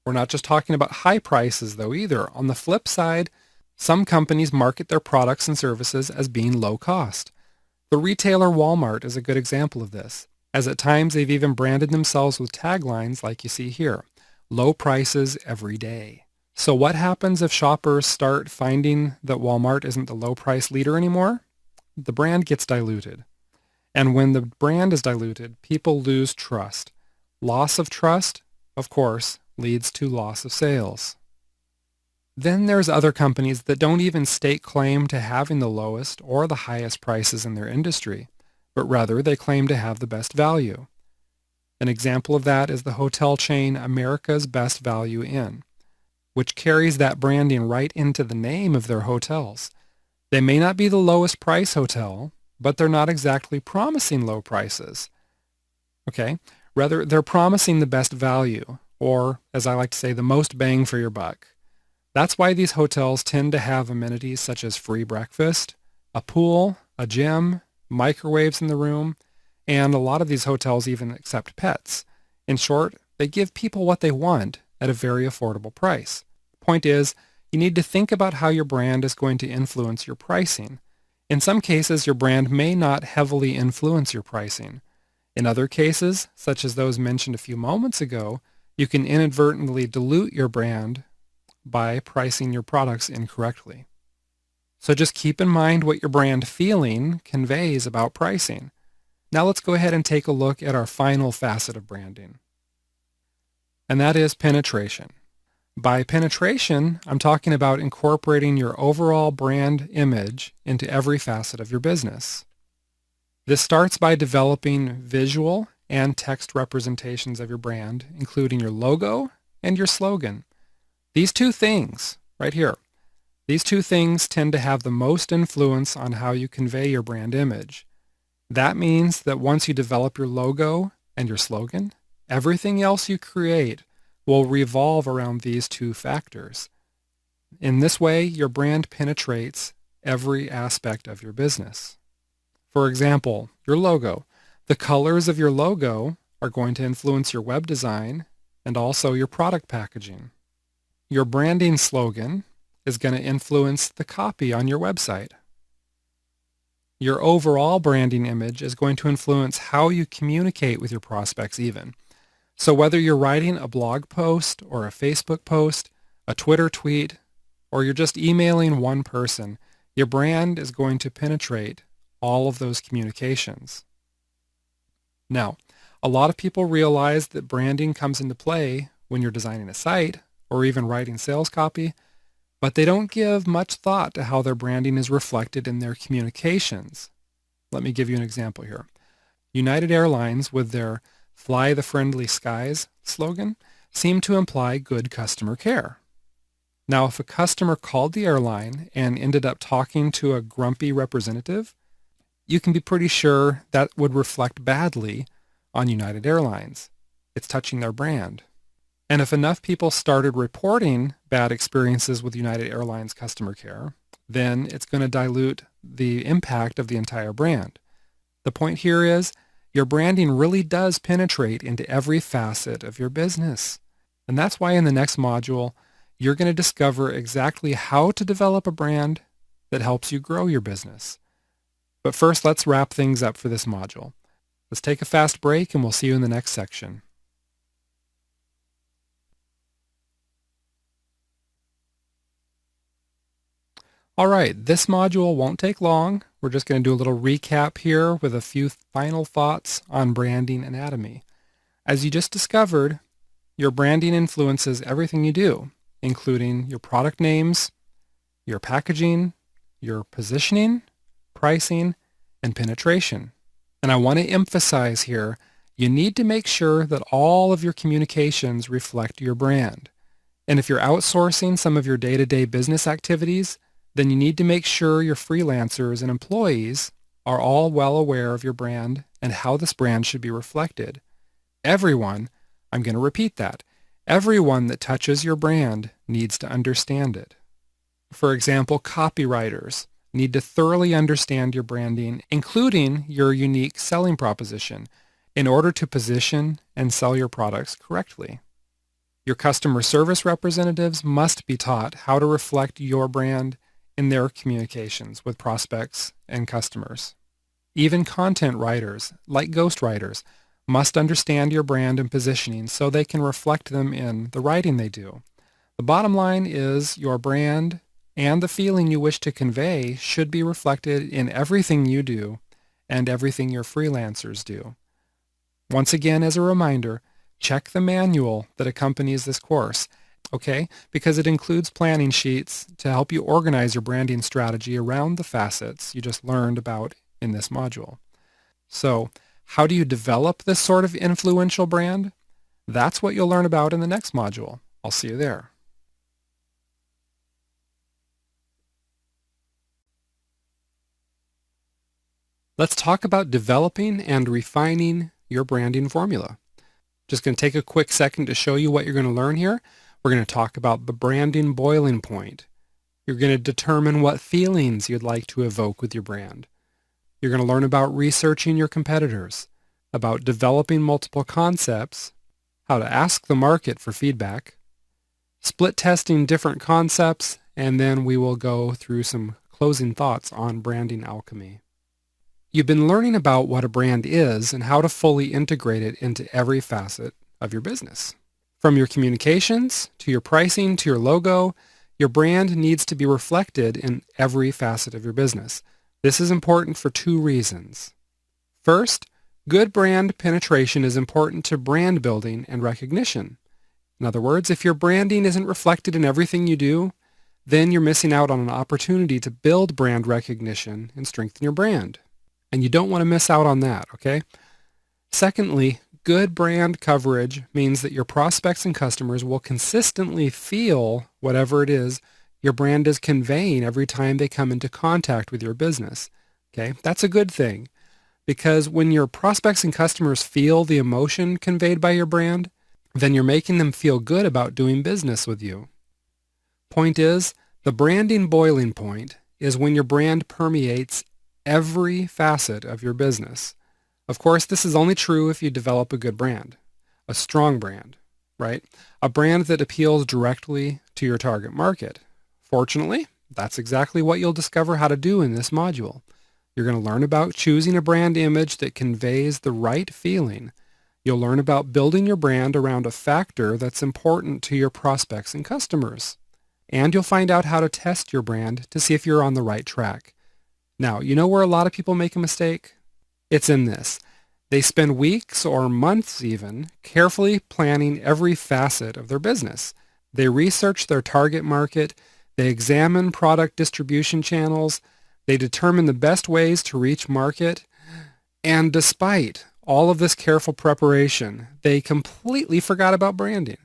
S1: We're not just talking about high prices though either. On the flip side, some companies market their products and services as being low cost. The retailer Walmart is a good example of this, as at times they've even branded themselves with taglines like you see here, low prices every day. So what happens if shoppers start finding that Walmart isn't the low price leader anymore? The brand gets diluted. And when the brand is diluted, people lose trust. Loss of trust, of course, leads to loss of sales. Then there's other companies that don't even stake claim to having the lowest or the highest prices in their industry, but rather they claim to have the best value. An example of that is the hotel chain America's Best Value Inn, which carries that branding right into the name of their hotels. They may not be the lowest price hotel, but they're not exactly promising low prices. Okay? Rather, they're promising the best value, or, as I like to say, the most bang for your buck. That's why these hotels tend to have amenities such as free breakfast, a pool, a gym, microwaves in the room, and a lot of these hotels even accept pets. In short, they give people what they want at a very affordable price. The point is, you need to think about how your brand is going to influence your pricing. In some cases, your brand may not heavily influence your pricing. In other cases, such as those mentioned a few moments ago, you can inadvertently dilute your brand by pricing your products incorrectly. So just keep in mind what your brand feeling conveys about pricing. Now let's go ahead and take a look at our final facet of branding, and that is penetration. By penetration, I'm talking about incorporating your overall brand image into every facet of your business. This starts by developing visual and text representations of your brand, including your logo and your slogan. These two things, right here, these two things tend to have the most influence on how you convey your brand image. That means that once you develop your logo and your slogan, everything else you create will revolve around these two factors. In this way, your brand penetrates every aspect of your business. For example, your logo. The colors of your logo are going to influence your web design and also your product packaging. Your branding slogan is going to influence the copy on your website. Your overall branding image is going to influence how you communicate with your prospects even. So whether you're writing a blog post or a Facebook post, a Twitter tweet, or you're just emailing one person, your brand is going to penetrate all of those communications. Now, a lot of people realize that branding comes into play when you're designing a site or even writing sales copy, but they don't give much thought to how their branding is reflected in their communications. Let me give you an example here. United Airlines, with their Fly the Friendly Skies slogan, seem to imply good customer care. Now, if a customer called the airline and ended up talking to a grumpy representative, you can be pretty sure that would reflect badly on United Airlines. It's touching their brand. And if enough people started reporting bad experiences with United Airlines customer care, then it's going to dilute the impact of the entire brand. The point here is your branding really does penetrate into every facet of your business. And that's why in the next module, you're going to discover exactly how to develop a brand that helps you grow your business. But first, let's wrap things up for this module. Let's take a fast break and we'll see you in the next section. All right, this module won't take long. We're just going to do a little recap here with a few final thoughts on branding anatomy. As you just discovered, your branding influences everything you do, including your product names, your packaging, your positioning, pricing, and penetration. And I want to emphasize here, you need to make sure that all of your communications reflect your brand. And if you're outsourcing some of your day-to-day business activities, then you need to make sure your freelancers and employees are all well aware of your brand and how this brand should be reflected. Everyone, I'm going to repeat that, everyone that touches your brand needs to understand it. For example, copywriters need to thoroughly understand your branding, including your unique selling proposition, in order to position and sell your products correctly. Your customer service representatives must be taught how to reflect your brand in their communications with prospects and customers. Even content writers, like ghostwriters, must understand your brand and positioning so they can reflect them in the writing they do. The bottom line is your brand and the feeling you wish to convey should be reflected in everything you do and everything your freelancers do. Once again, as a reminder, check the manual that accompanies this course, okay? Because it includes planning sheets to help you organize your branding strategy around the facets you just learned about in this module. So, how do you develop this sort of influential brand? That's what you'll learn about in the next module. I'll see you there. Let's talk about developing and refining your branding formula. Just going to take a quick second to show you what you're going to learn here. We're going to talk about the branding boiling point. You're going to determine what feelings you'd like to evoke with your brand. You're going to learn about researching your competitors, about developing multiple concepts, how to ask the market for feedback, split testing different concepts, and then we will go through some closing thoughts on branding alchemy. You've been learning about what a brand is and how to fully integrate it into every facet of your business. From your communications, to your pricing, to your logo, your brand needs to be reflected in every facet of your business. This is important for two reasons. First, good brand penetration is important to brand building and recognition. In other words, if your branding isn't reflected in everything you do, then you're missing out on an opportunity to build brand recognition and strengthen your brand. And you don't want to miss out on that, okay? Secondly, good brand coverage means that your prospects and customers will consistently feel whatever it is your brand is conveying every time they come into contact with your business, okay? That's a good thing, because when your prospects and customers feel the emotion conveyed by your brand, then you're making them feel good about doing business with you. Point is, the branding boiling point is when your brand permeates every facet of your business. Of course, this is only true if you develop a good brand, a strong brand, right? A brand that appeals directly to your target market. Fortunately, that's exactly what you'll discover how to do in this module. You're going to learn about choosing a brand image that conveys the right feeling. You'll learn about building your brand around a factor that's important to your prospects and customers. And you'll find out how to test your brand to see if you're on the right track. Now, you know where a lot of people make a mistake? It's in this. They spend weeks or months even carefully planning every facet of their business. They research their target market, they examine product distribution channels, they determine the best ways to reach market, and despite all of this careful preparation, they completely forgot about branding.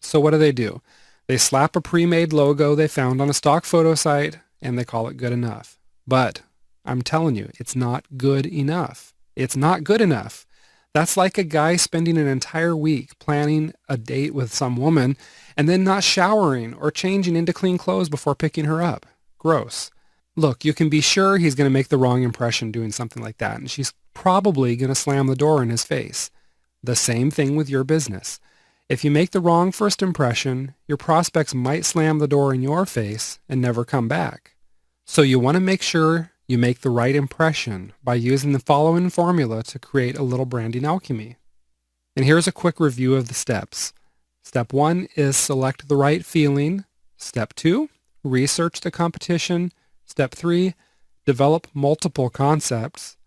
S1: So what do? They slap a pre-made logo they found on a stock photo site and they call it good enough. But I'm telling you, it's not good enough. It's not good enough. That's like a guy spending an entire week planning a date with some woman and then not showering or changing into clean clothes before picking her up. Gross. Look, you can be sure he's going to make the wrong impression doing something like that, and she's probably going to slam the door in his face. The same thing with your business. If you make the wrong first impression, your prospects might slam the door in your face and never come back. So you want to make sure you make the right impression by using the following formula to create a little branding alchemy. And here's a quick review of the steps. Step 1 is select the right feeling. Step 2, research the competition. Step 3, develop multiple concepts.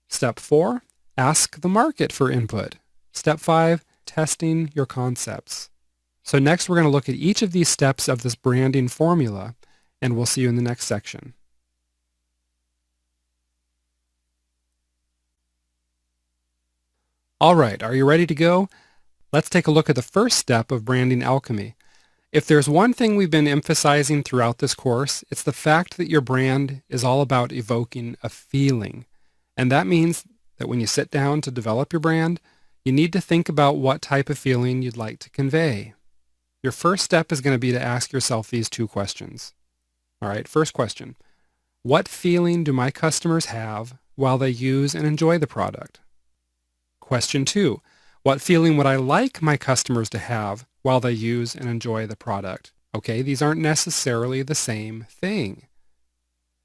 S1: Step 4, ask the market for input. Step 5, testing your concepts. So next we're going to look at each of these steps of this branding formula, and we'll see you in the next section. All right, are you ready to go? Let's take a look at the first step of branding alchemy. If there's one thing we've been emphasizing throughout this course, it's the fact that your brand is all about evoking a feeling. And that means that when you sit down to develop your brand, you need to think about what type of feeling you'd like to convey. Your first step is going to be to ask yourself these two questions. All right, first question. What feeling do my customers have while they use and enjoy the product? Question 2. What feeling would I like my customers to have while they use and enjoy the product? Okay, these aren't necessarily the same thing.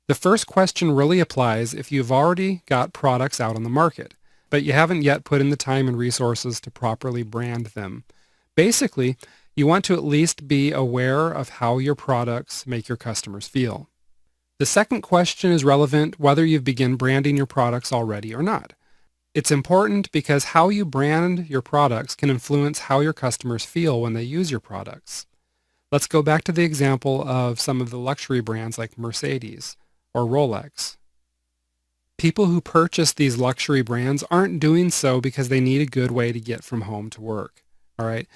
S1: The first question really applies if you've already got products out on the market, but you haven't yet put in the time and resources to properly brand them. Basically, you want to at least be aware of how your products make your customers feel. The second question is relevant whether you've begun branding your products already or not. It's important because how you brand your products can influence how your customers feel when they use your products. Let's go back to the example of some of the luxury brands like Mercedes or Rolex. People who purchase these luxury brands aren't doing so because they need a good way to get from home to work. All right?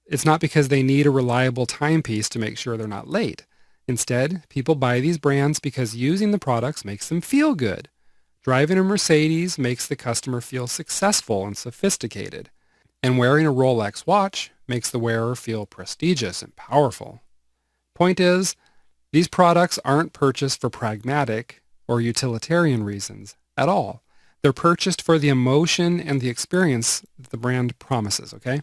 S1: It's not because they need a reliable timepiece to make sure they're not late. Instead, people buy these brands because using the products makes them feel good. Driving a Mercedes makes the customer feel successful and sophisticated, and wearing a Rolex watch makes the wearer feel prestigious and powerful. Point is, these products aren't purchased for pragmatic or utilitarian reasons at all. They're purchased for the emotion and the experience the brand promises, okay?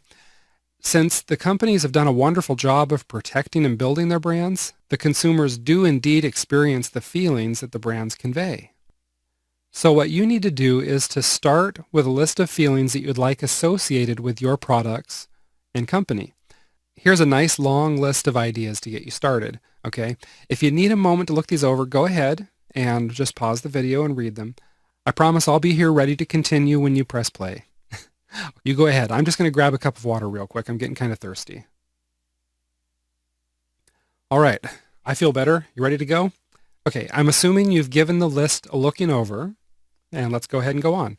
S1: Since the companies have done a wonderful job of protecting and building their brands, the consumers do indeed experience the feelings that the brands convey. So what you need to do is to start with a list of feelings that you'd like associated with your products and company. Here's a nice long list of ideas to get you started, okay? If you need a moment to look these over, go ahead and just pause the video and read them. I promise I'll be here ready to continue when you press play. You go ahead. I'm just going to grab a cup of water real quick. I'm getting kind of thirsty. All right. I feel better. You ready to go? Okay. I'm assuming you've given the list a looking over, and let's go ahead and go on.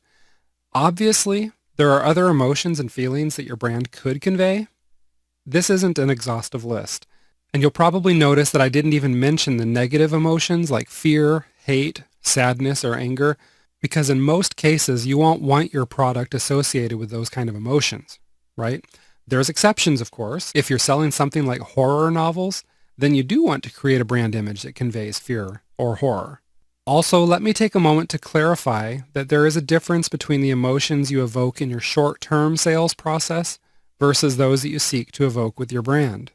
S1: Obviously, there are other emotions and feelings that your brand could convey. This isn't an exhaustive list, and you'll probably notice that I didn't even mention the negative emotions like fear, hate, sadness, or anger, because in most cases, you won't want your product associated with those kind of emotions, right? There's exceptions, of course. If you're selling something like horror novels, then you do want to create a brand image that conveys fear or horror. Also, let me take a moment to clarify that there is a difference between the emotions you evoke in your short-term sales process versus those that you seek to evoke with your brand.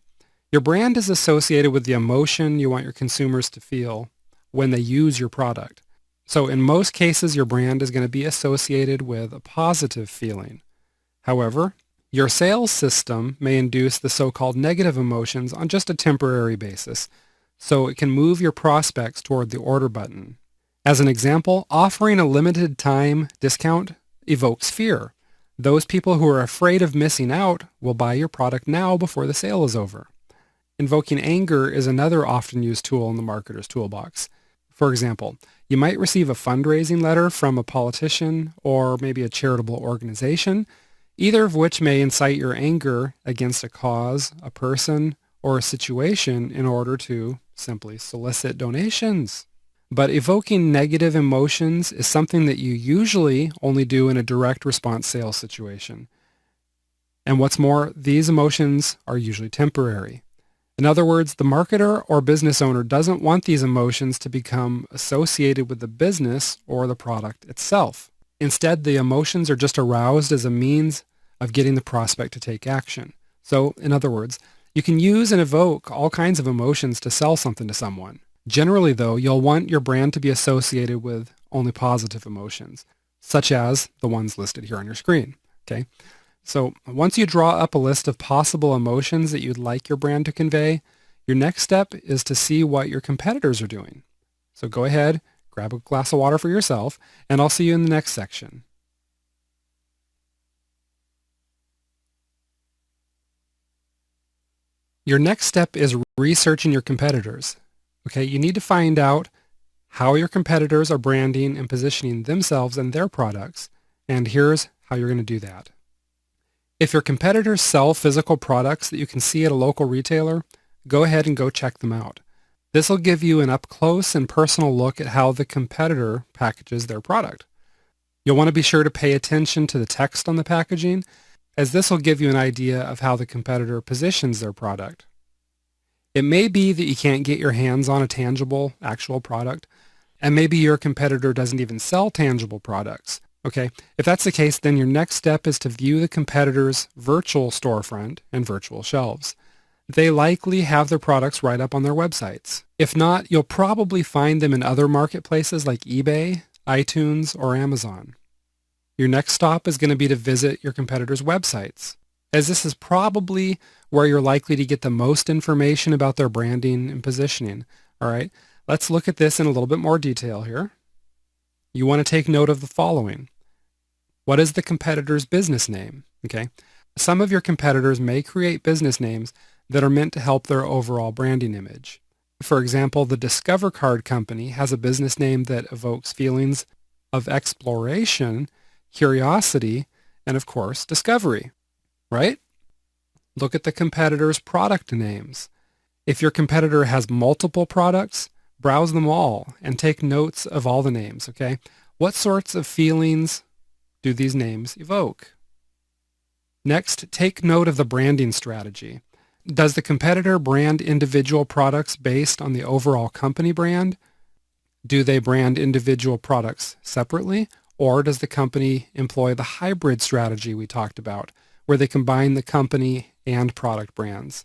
S1: Your brand is associated with the emotion you want your consumers to feel when they use your product. So in most cases, your brand is going to be associated with a positive feeling. However, your sales system may induce the so-called negative emotions on just a temporary basis, so it can move your prospects toward the order button. As an example, offering a limited time discount evokes fear. Those people who are afraid of missing out will buy your product now before the sale is over. Invoking anger is another often used tool in the marketer's toolbox. For example, you might receive a fundraising letter from a politician or maybe a charitable organization, either of which may incite your anger against a cause, a person, or a situation in order to simply solicit donations. But evoking negative emotions is something that you usually only do in a direct response sales situation. And what's more, these emotions are usually temporary. In other words, the marketer or business owner doesn't want these emotions to become associated with the business or the product itself. Instead, the emotions are just aroused as a means of getting the prospect to take action. So, in other words, you can use and evoke all kinds of emotions to sell something to someone. Generally, though, you'll want your brand to be associated with only positive emotions, such as the ones listed here on your screen. Okay? So once you draw up a list of possible emotions that you'd like your brand to convey, your next step is to see what your competitors are doing. So go ahead, grab a glass of water for yourself, and I'll see you in the next section. Your next step is researching your competitors. Okay, you need to find out how your competitors are branding and positioning themselves and their products, and here's how you're going to do that. If your competitors sell physical products that you can see at a local retailer, go ahead and go check them out. This will give you an up-close and personal look at how the competitor packages their product. You'll want to be sure to pay attention to the text on the packaging, as this will give you an idea of how the competitor positions their product. It may be that you can't get your hands on a tangible, actual product, and maybe your competitor doesn't even sell tangible products. Okay, if that's the case, then your next step is to view the competitor's virtual storefront and virtual shelves. They likely have their products right up on their websites. If not, you'll probably find them in other marketplaces like eBay, iTunes, or Amazon. Your next stop is going to be to visit your competitors' websites, as this is probably where you're likely to get the most information about their branding and positioning. All right, let's look at this in a little bit more detail here. You want to take note of the following. What is the competitor's business name? Okay, some of your competitors may create business names that are meant to help their overall branding image. For example, the Discover Card Company has a business name that evokes feelings of exploration, curiosity, and of course, discovery, right? Look at the competitor's product names. If your competitor has multiple products, browse them all and take notes of all the names, okay? What sorts of feelings do these names evoke? Next, take note of the branding strategy. Does the competitor brand individual products based on the overall company brand? Do they brand individual products separately? Or does the company employ the hybrid strategy we talked about, where they combine the company and product brands?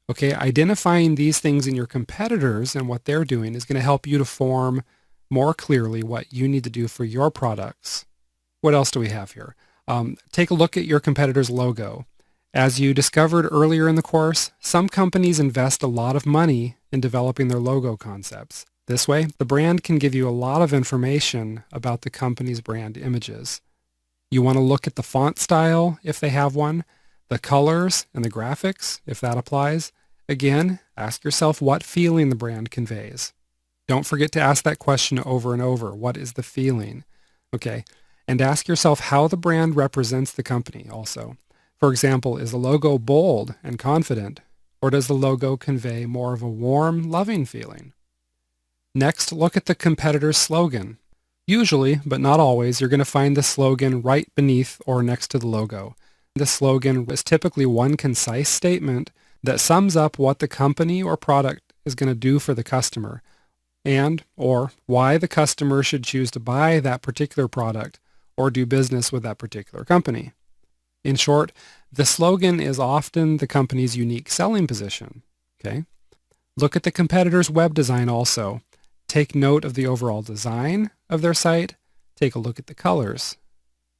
S1: Okay, identifying these things in your competitors and what they're doing is going to help you to form more clearly what you need to do for your products. What else do we have here? Take a look at your competitor's logo. As you discovered earlier in the course, some companies invest a lot of money in developing their logo concepts. This way, the brand can give you a lot of information about the company's brand images. You want to look at the font style, if they have one, the colors and the graphics, if that applies. Again, ask yourself what feeling the brand conveys. Don't forget to ask that question over and over. What is the feeling? Okay, and ask yourself how the brand represents the company also. For example, is the logo bold and confident, or does the logo convey more of a warm, loving feeling? Next, look at the competitor's slogan. Usually, but not always, you're going to find the slogan right beneath or next to the logo. The slogan is typically one concise statement that sums up what the company or product is going to do for the customer, and or why the customer should choose to buy that particular product or do business with that particular company. In short, the slogan is often the company's unique selling position. Okay? Look at the competitor's web design also. Take note of the overall design of their site. Take a look at the colors.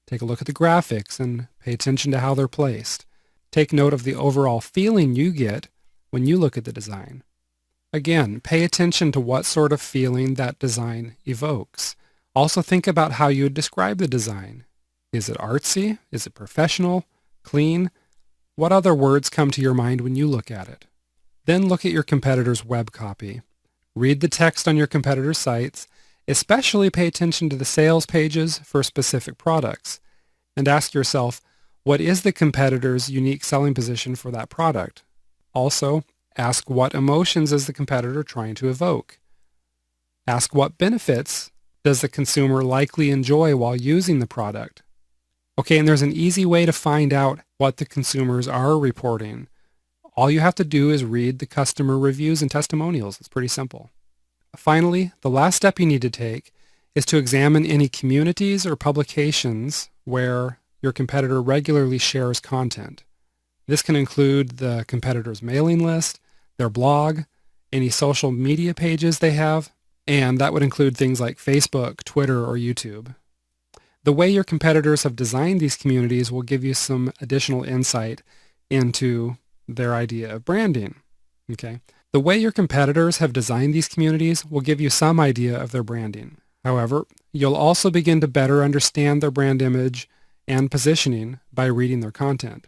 S1: Take a look at the graphics and pay attention to how they're placed. Take note of the overall feeling you get when you look at the design. Again, pay attention to what sort of feeling that design evokes. Also think about how you would describe the design. Is it artsy? Is it professional? Clean? What other words come to your mind when you look at it? Then look at your competitor's web copy. Read the text on your competitor's sites, especially pay attention to the sales pages for specific products, and ask yourself, what is the competitor's unique selling position for that product? Also, ask what emotions is the competitor trying to evoke? Ask what benefits does the consumer likely enjoy while using the product? Okay, and there's an easy way to find out what the consumers are reporting. All you have to do is read the customer reviews and testimonials. It's pretty simple. Finally, the last step you need to take is to examine any communities or publications where your competitor regularly shares content. This can include the competitor's mailing list, their blog, any social media pages they have, and that would include things like Facebook, Twitter, or YouTube. The way your competitors have designed these communities will give you some additional insight into their idea of branding. Okay? The way your competitors have designed these communities will give you some idea of their branding. However, you'll also begin to better understand their brand image and positioning by reading their content.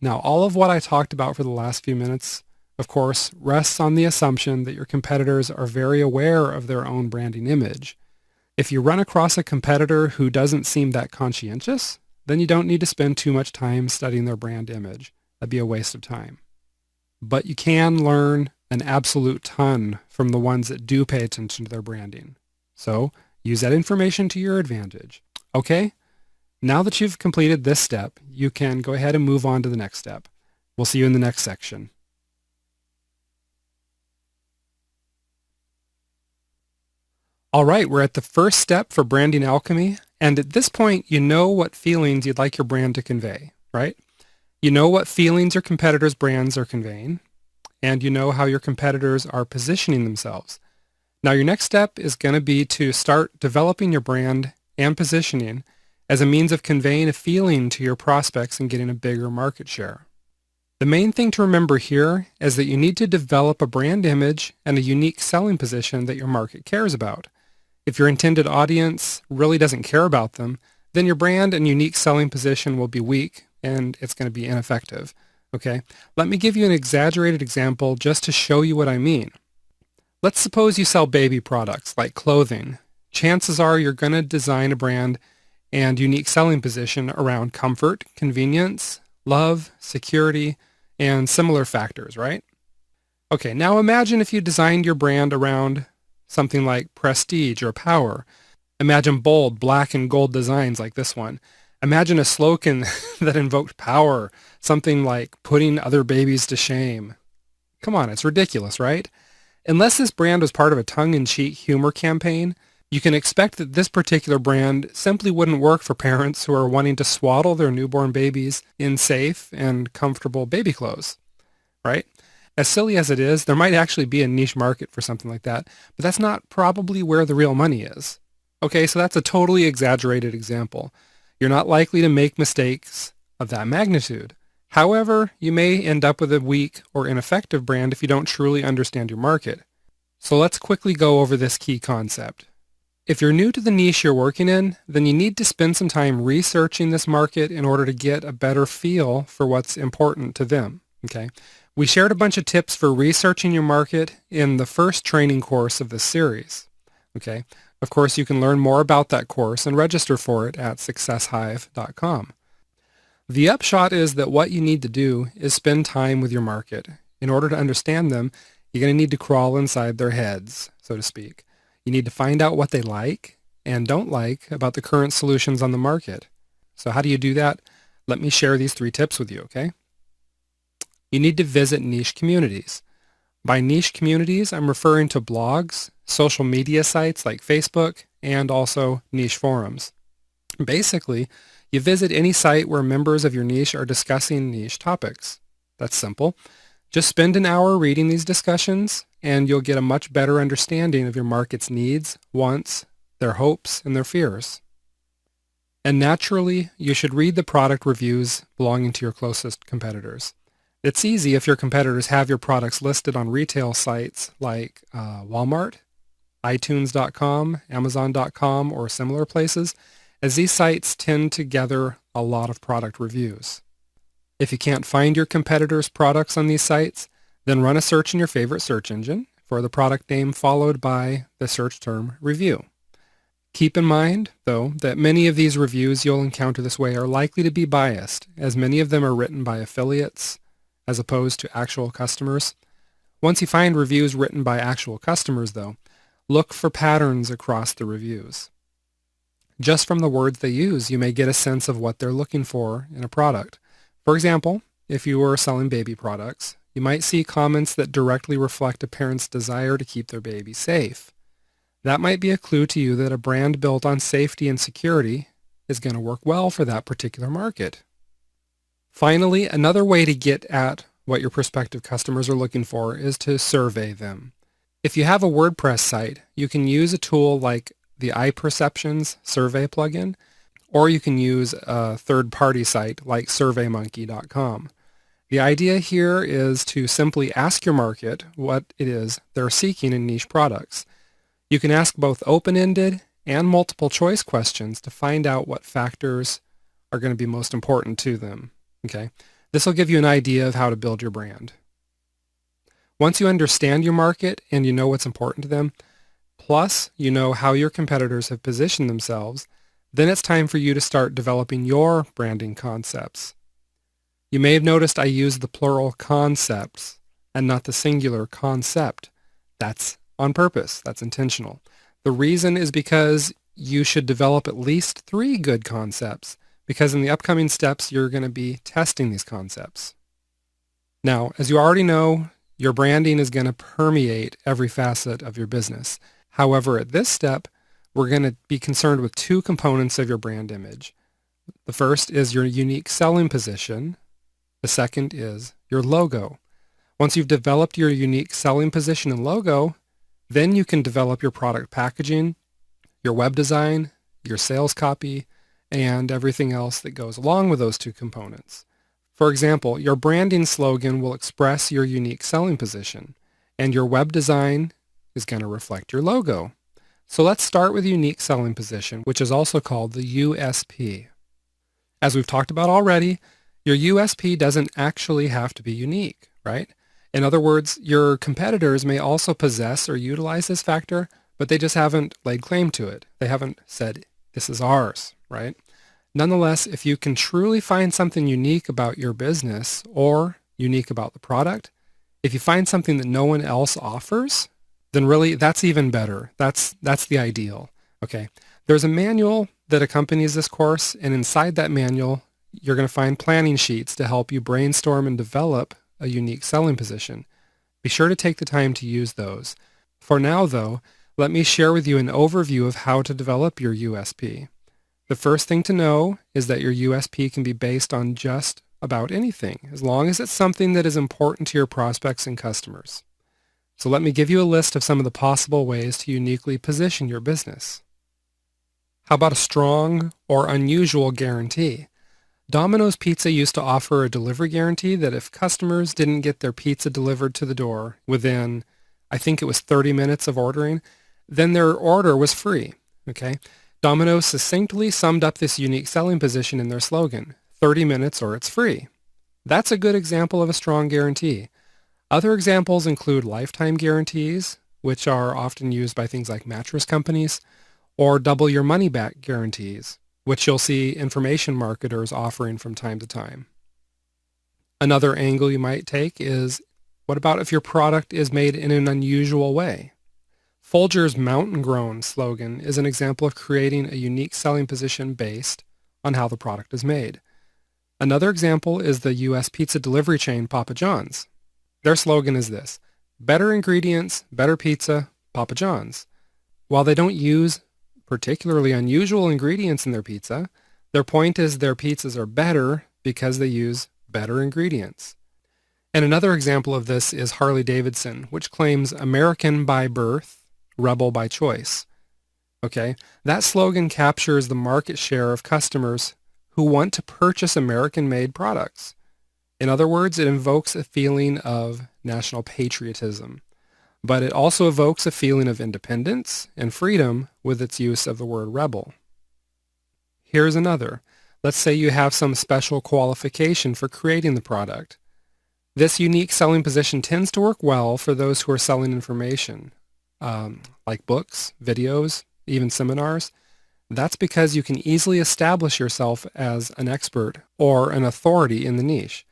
S1: Now, all of what I talked about for the last few minutes, of course, rests on the assumption that your competitors are very aware of their own branding image. If you run across a competitor who doesn't seem that conscientious, then you don't need to spend too much time studying their brand image. That'd be a waste of time. But you can learn an absolute ton from the ones that do pay attention to their branding. So use that information to your advantage. Okay? Now that you've completed this step, you can go ahead and move on to the next step. We'll see you in the next section. All right, we're at the first step for branding alchemy, and at this point, you know what feelings you'd like your brand to convey, right? You know what feelings your competitors' brands are conveying, and you know how your competitors are positioning themselves. Now, your next step is going to be to start developing your brand and positioning as a means of conveying a feeling to your prospects and getting a bigger market share. The main thing to remember here is that you need to develop a brand image and a unique selling position that your market cares about. If your intended audience really doesn't care about them, then your brand and unique selling position will be weak and it's going to be ineffective. Okay? Let me give you an exaggerated example just to show you what I mean. Let's suppose you sell baby products like clothing. Chances are you're going to design a brand and unique selling position around comfort, convenience, love, security, and similar factors, right? Okay, now imagine if you designed your brand around something like prestige or power. Imagine bold black and gold designs like this one. Imagine a slogan that invoked power, something like putting other babies to shame. Come on, it's ridiculous, right? Unless this brand was part of a tongue-in-cheek humor campaign, you can expect that this particular brand simply wouldn't work for parents who are wanting to swaddle their newborn babies in safe and comfortable baby clothes, right? As silly as it is, there might actually be a niche market for something like that, but that's not probably where the real money is. Okay, so that's a totally exaggerated example. You're not likely to make mistakes of that magnitude. However, you may end up with a weak or ineffective brand if you don't truly understand your market. So let's quickly go over this key concept. If you're new to the niche you're working in, then you need to spend some time researching this market in order to get a better feel for what's important to them. Okay? We shared a bunch of tips for researching your market in the first training course of this series. Okay? Of course, you can learn more about that course and register for it at successhive.com. The upshot is that what you need to do is spend time with your market. In order to understand them, you're going to need to crawl inside their heads, so to speak. You need to find out what they like and don't like about the current solutions on the market. So how do you do that? Let me share these 3 tips with you, okay? You need to visit niche communities. By niche communities, I'm referring to blogs, social media sites like Facebook, and also niche forums. Basically, you visit any site where members of your niche are discussing niche topics. That's simple. Just spend an hour reading these discussions, and you'll get a much better understanding of your market's needs, wants, their hopes, and their fears. And naturally, you should read the product reviews belonging to your closest competitors. It's easy if your competitors have your products listed on retail sites like Walmart, iTunes.com, Amazon.com, or similar places, as these sites tend to gather a lot of product reviews. If you can't find your competitors' products on these sites, then run a search in your favorite search engine for the product name followed by the search term review. Keep in mind, though, that many of these reviews you'll encounter this way are likely to be biased, as many of them are written by affiliates as opposed to actual customers. Once you find reviews written by actual customers, though, look for patterns across the reviews. Just from the words they use, you may get a sense of what they're looking for in a product. For example, if you were selling baby products, you might see comments that directly reflect a parent's desire to keep their baby safe. That might be a clue to you that a brand built on safety and security is going to work well for that particular market. Finally, another way to get at what your prospective customers are looking for is to survey them. If you have a WordPress site, you can use a tool like the iPerceptions survey plugin, or you can use a third-party site like SurveyMonkey.com. The idea here is to simply ask your market what it is they're seeking in niche products. You can ask both open-ended and multiple choice questions to find out what factors are going to be most important to them. Okay? This will give you an idea of how to build your brand. Once you understand your market and you know what's important to them, plus you know how your competitors have positioned themselves, then it's time for you to start developing your branding concepts. You may have noticed I use the plural concepts and not the singular concept. That's on purpose. That's intentional. The reason is because you should develop at least 3 good concepts, because in the upcoming steps you're going to be testing these concepts. Now, as you already know, your branding is going to permeate every facet of your business. However, at this step, we're going to be concerned with 2 components of your brand image. The first is your unique selling position. The second is your logo. Once you've developed your unique selling position and logo, then you can develop your product packaging, your web design, your sales copy, and everything else that goes along with those 2 components. For example, your branding slogan will express your unique selling position, and your web design is going to reflect your logo. So let's start with unique selling position, which is also called the USP. As we've talked about already, your USP doesn't actually have to be unique, right? In other words, your competitors may also possess or utilize this factor, but they just haven't laid claim to it. They haven't said, this is ours, right? Nonetheless, if you can truly find something unique about your business or unique about the product, if you find something that no one else offers, then really that's even better. That's the ideal. Okay. There's a manual that accompanies this course, and inside that manual, you're going to find planning sheets to help you brainstorm and develop a unique selling position. Be sure to take the time to use those. For now, though, let me share with you an overview of how to develop your USP. The first thing to know is that your USP can be based on just about anything, as long as it's something that is important to your prospects and customers. So let me give you a list of some of the possible ways to uniquely position your business. How about a strong or unusual guarantee? Domino's Pizza used to offer a delivery guarantee that if customers didn't get their pizza delivered to the door within, I think it was 30 minutes of ordering, then their order was free. Okay? Domino's succinctly summed up this unique selling position in their slogan, 30 minutes or it's free. That's a good example of a strong guarantee. Other examples include lifetime guarantees, which are often used by things like mattress companies, or double your money back guarantees, which you'll see information marketers offering from time to time. Another angle you might take is, what about if your product is made in an unusual way? Folger's Mountain Grown slogan is an example of creating a unique selling position based on how the product is made. Another example is the U.S. pizza delivery chain Papa John's. Their slogan is this: better ingredients, better pizza, Papa John's. While they don't use particularly unusual ingredients in their pizza, their point is their pizzas are better because they use better ingredients. And another example of this is Harley-Davidson, which claims American by birth, rebel by choice. Okay, that slogan captures the market share of customers who want to purchase American-made products. In other words, it invokes a feeling of national patriotism, but it also evokes a feeling of independence and freedom with its use of the word rebel. Here's another. Let's say you have some special qualification for creating the product. This unique selling position tends to work well for those who are selling information, like books, videos, even seminars. That's because you can easily establish yourself as an expert or an authority in the niche.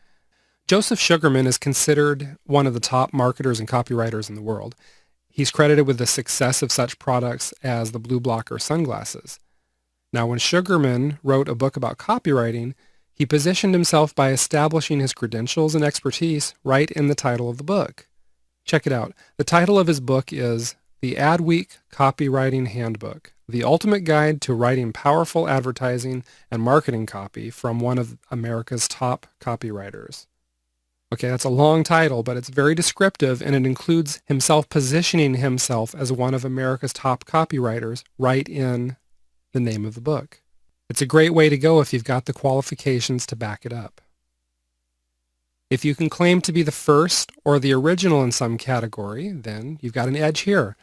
S1: Joseph Sugarman is considered one of the top marketers and copywriters in the world. He's credited with the success of such products as the blue blocker sunglasses. Now, when Sugarman wrote a book about copywriting, he positioned himself by establishing his credentials and expertise right in the title of the book. Check it out. The title of his book is The Adweek Copywriting Handbook, the ultimate guide to writing powerful advertising and marketing copy from one of America's top copywriters. Okay, that's a long title, but it's very descriptive, and it includes himself positioning himself as one of America's top copywriters right in the name of the book. It's a great way to go if you've got the qualifications to back it up. If you can claim to be the first or the original in some category, then you've got an edge here.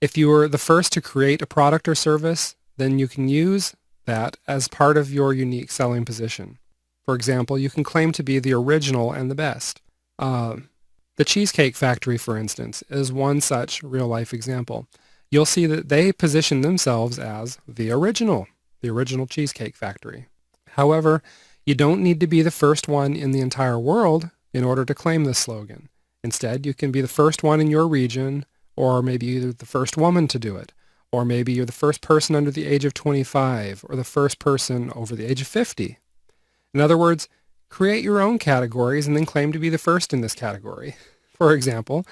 S1: If you were the first to create a product or service, then you can use that as part of your unique selling position. For example, you can claim to be the original and the best. The Cheesecake Factory, for instance, is one such real-life example. You'll see that they position themselves as the original Cheesecake Factory. However, you don't need to be the first one in the entire world in order to claim this slogan. Instead, you can be the first one in your region, or maybe you're the first woman to do it, or maybe you're the first person under the age of 25, or the first person over the age of 50. In other words, create your own categories and then claim to be the first in this category. For example,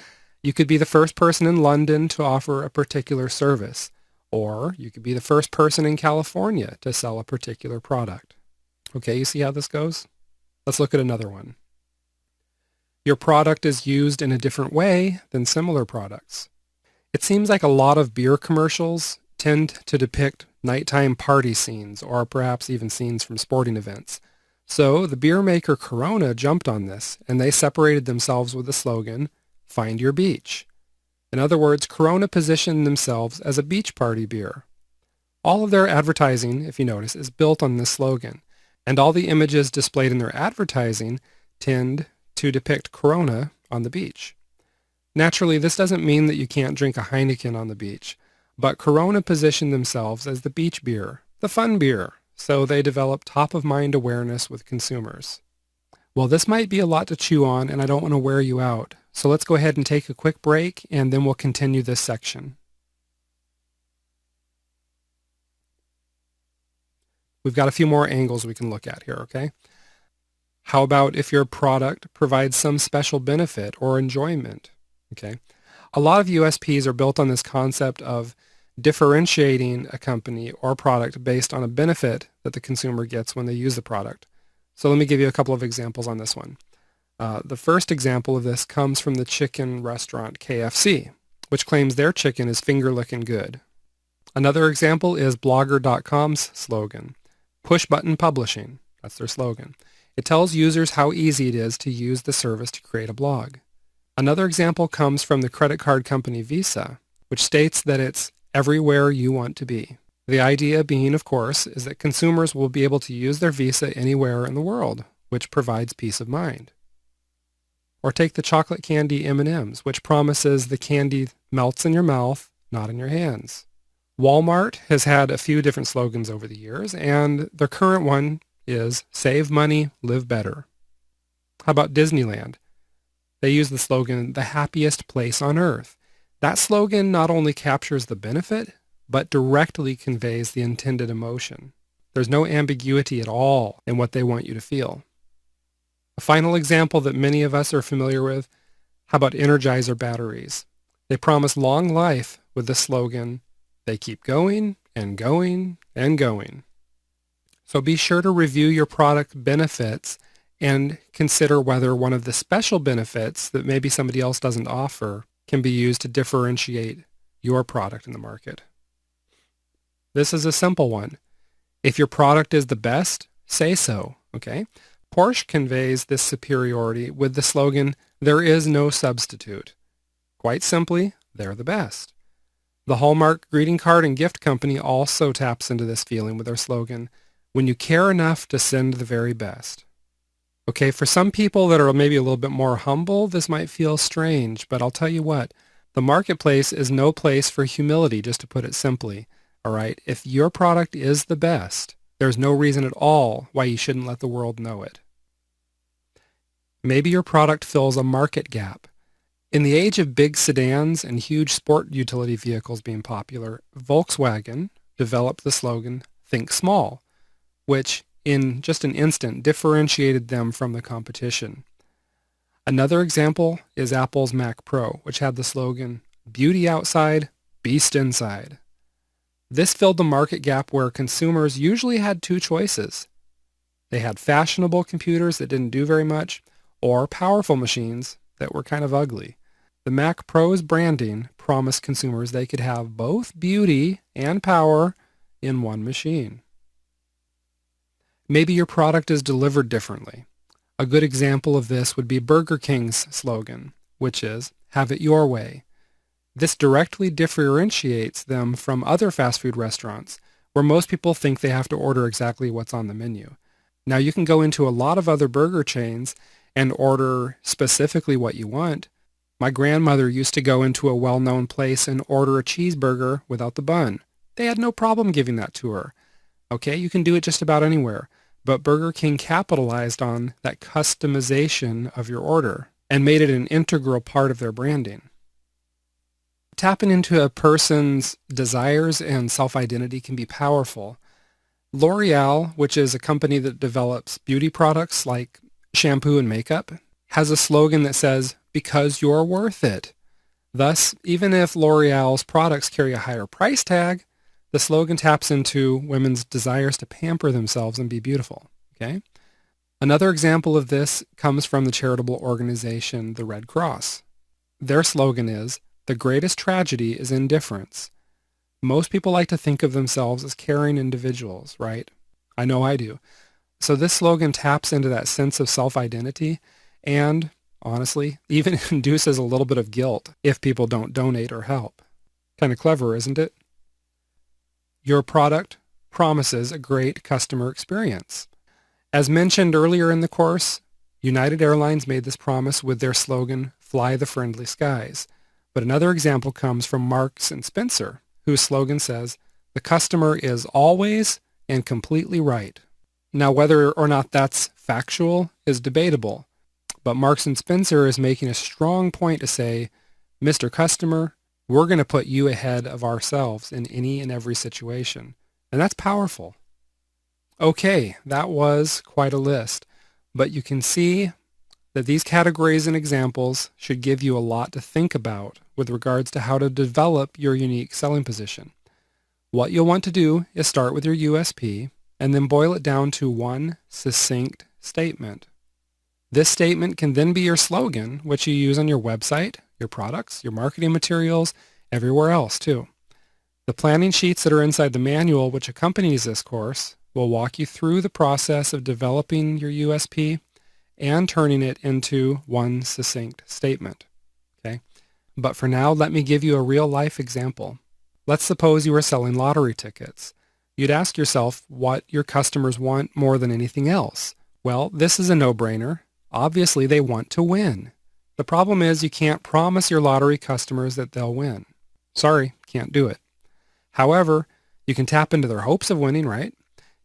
S1: you could be the first person in London to offer a particular service, or you could be the first person in California to sell a particular product. Okay, you see how this goes? Let's look at another one. Your product is used in a different way than similar products. It seems like a lot of beer commercials tend to depict nighttime party scenes, or perhaps even scenes from sporting events. So the beer maker Corona jumped on this, and they separated themselves with the slogan, "Find Your Beach." In other words, Corona positioned themselves as a beach party beer. All of their advertising, if you notice, is built on this slogan, and all the images displayed in their advertising tend to depict Corona on the beach. Naturally, this doesn't mean that you can't drink a Heineken on the beach, but Corona positioned themselves as the beach beer, the fun beer, so they developed top-of-mind awareness with consumers. Well, this might be a lot to chew on, and I don't want to wear you out, so let's go ahead and take a quick break, and then we'll continue this section. We've got a few more angles we can look at here, okay? How about if your product provides some special benefit or enjoyment? Okay. A lot of USPs are built on this concept of differentiating a company or product based on a benefit that the consumer gets when they use the product. So let me give you a couple of examples on this one. The first example of this comes from the chicken restaurant KFC, which claims their chicken is finger-licking good. Another example is Blogger.com's slogan, "Push Button Publishing." That's their slogan. It tells users how easy it is to use the service to create a blog. Another example comes from the credit card company Visa, which states that it's everywhere you want to be. The idea being, of course, is that consumers will be able to use their Visa anywhere in the world, which provides peace of mind. Or take the chocolate candy M&Ms, which promises the candy melts in your mouth, not in your hands. Walmart has had a few different slogans over the years, and their current one is "Save money, live better." How about Disneyland? They use the slogan, "The happiest place on earth." That slogan not only captures the benefit, but directly conveys the intended emotion. There's no ambiguity at all in what they want you to feel. A final example that many of us are familiar with, how about Energizer batteries? They promise long life with the slogan, "They keep going and going and going." So be sure to review your product benefits and consider whether one of the special benefits that maybe somebody else doesn't offer can be used to differentiate your product in the market. This is a simple one. If your product is the best, say so, okay? Porsche conveys this superiority with the slogan, "There is no substitute." Quite simply, they're the best. The Hallmark greeting card and gift company also taps into this feeling with their slogan, "When you care enough to send the very best." Okay, for some people that are maybe a little bit more humble, this might feel strange, but I'll tell you what, the marketplace is no place for humility, just to put it simply. All right, if your product is the best, there's no reason at all why you shouldn't let the world know it. Maybe your product fills a market gap. In the age of big sedans and huge sport utility vehicles being popular, Volkswagen developed the slogan, "Think Small," which in just an instant differentiated them from the competition. Another example is Apple's Mac Pro, which had the slogan, "Beauty outside, beast inside." This filled the market gap where consumers usually had two choices. They had fashionable computers that didn't do very much, or powerful machines that were kind of ugly. The Mac Pro's branding promised consumers they could have both beauty and power in one machine. Maybe your product is delivered differently. A good example of this would be Burger King's slogan, which is, "Have it your way." This directly differentiates them from other fast food restaurants, where most people think they have to order exactly what's on the menu. Now you can go into a lot of other burger chains and order specifically what you want. My grandmother used to go into a well-known place and order a cheeseburger without the bun. They had no problem giving that to her. Okay, you can do it just about anywhere. But Burger King capitalized on that customization of your order and made it an integral part of their branding. Tapping into a person's desires and self-identity can be powerful. L'Oreal, which is a company that develops beauty products like shampoo and makeup, has a slogan that says, "Because you're worth it." Thus, even if L'Oreal's products carry a higher price tag, the slogan taps into women's desires to pamper themselves and be beautiful. Okay? Another example of this comes from the charitable organization, the Red Cross. Their slogan is, "The greatest tragedy is indifference." Most people like to think of themselves as caring individuals, right? I know I do. So this slogan taps into that sense of self-identity and, honestly, even induces a little bit of guilt if people don't donate or help. Kind of clever, isn't it? Your product promises a great customer experience. As mentioned earlier in the course, United Airlines made this promise with their slogan, "Fly the Friendly Skies." But another example comes from Marks and Spencer, whose slogan says, "The customer is always and completely right." Now, whether or not that's factual is debatable, but Marks and Spencer is making a strong point to say, "Mr. Customer, we're going to put you ahead of ourselves in any and every situation." And that's powerful. Okay, that was quite a list, but you can see that these categories and examples should give you a lot to think about with regards to how to develop your unique selling position. What you'll want to do is start with your USP and then boil it down to one succinct statement. This statement can then be your slogan, which you use on your website, your products, your marketing materials, everywhere else too. The planning sheets that are inside the manual which accompanies this course will walk you through the process of developing your USP and turning it into one succinct statement. Okay? But for now, let me give you a real-life example. Let's suppose you are selling lottery tickets. You'd ask yourself what your customers want more than anything else. Well, this is a no-brainer. Obviously, they want to win. The problem is you can't promise your lottery customers that they'll win. Sorry, can't do it. However, you can tap into their hopes of winning, right?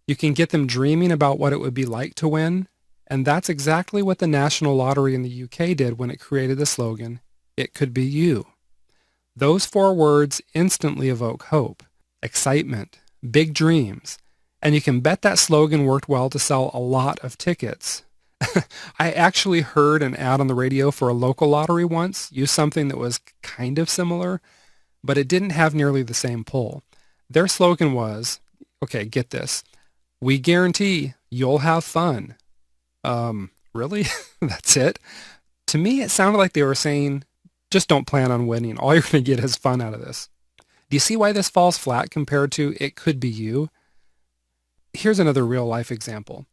S1: You can get them dreaming about what it would be like to win. And that's exactly what the National Lottery in the UK did when it created the slogan, "It could be you." Those 4 words instantly evoke hope, excitement, big dreams, and you can bet that slogan worked well to sell a lot of tickets. I actually heard an ad on the radio for a local lottery once use something that was kind of similar, but it didn't have nearly the same pull. Their slogan was, okay, get this, "We guarantee you'll have fun." Really? That's it? To me, it sounded like they were saying, just don't plan on winning. All you're going to get is fun out of this. Do you see why this falls flat compared to "It could be you"? Here's another real-life example.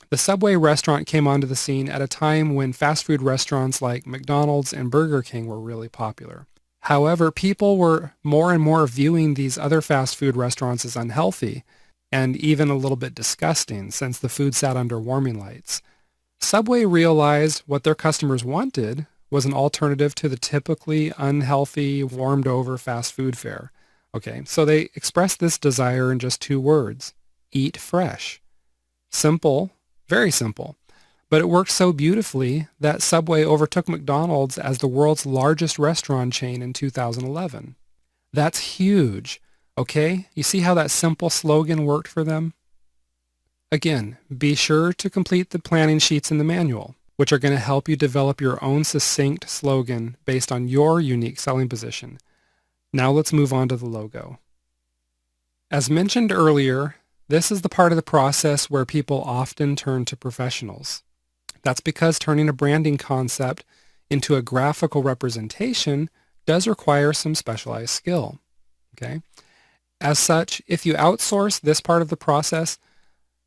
S1: The Subway restaurant came onto the scene at a time when fast food restaurants like McDonald's and Burger King were really popular. However, people were more and more viewing these other fast food restaurants as unhealthy and even a little bit disgusting since the food sat under warming lights. Subway realized what their customers wanted was an alternative to the typically unhealthy, warmed-over fast food fare. Okay, so they expressed this desire in just 2 words, eat fresh. Simple, very simple. But it worked so beautifully that Subway overtook McDonald's as the world's largest restaurant chain in 2011. That's huge, okay? You see how that simple slogan worked for them? Again, be sure to complete the planning sheets in the manual, which are going to help you develop your own succinct slogan based on your unique selling position. Now let's move on to the logo. As mentioned earlier, this is the part of the process where people often turn to professionals. That's because turning a branding concept into a graphical representation does require some specialized skill. Okay? As such, if you outsource this part of the process,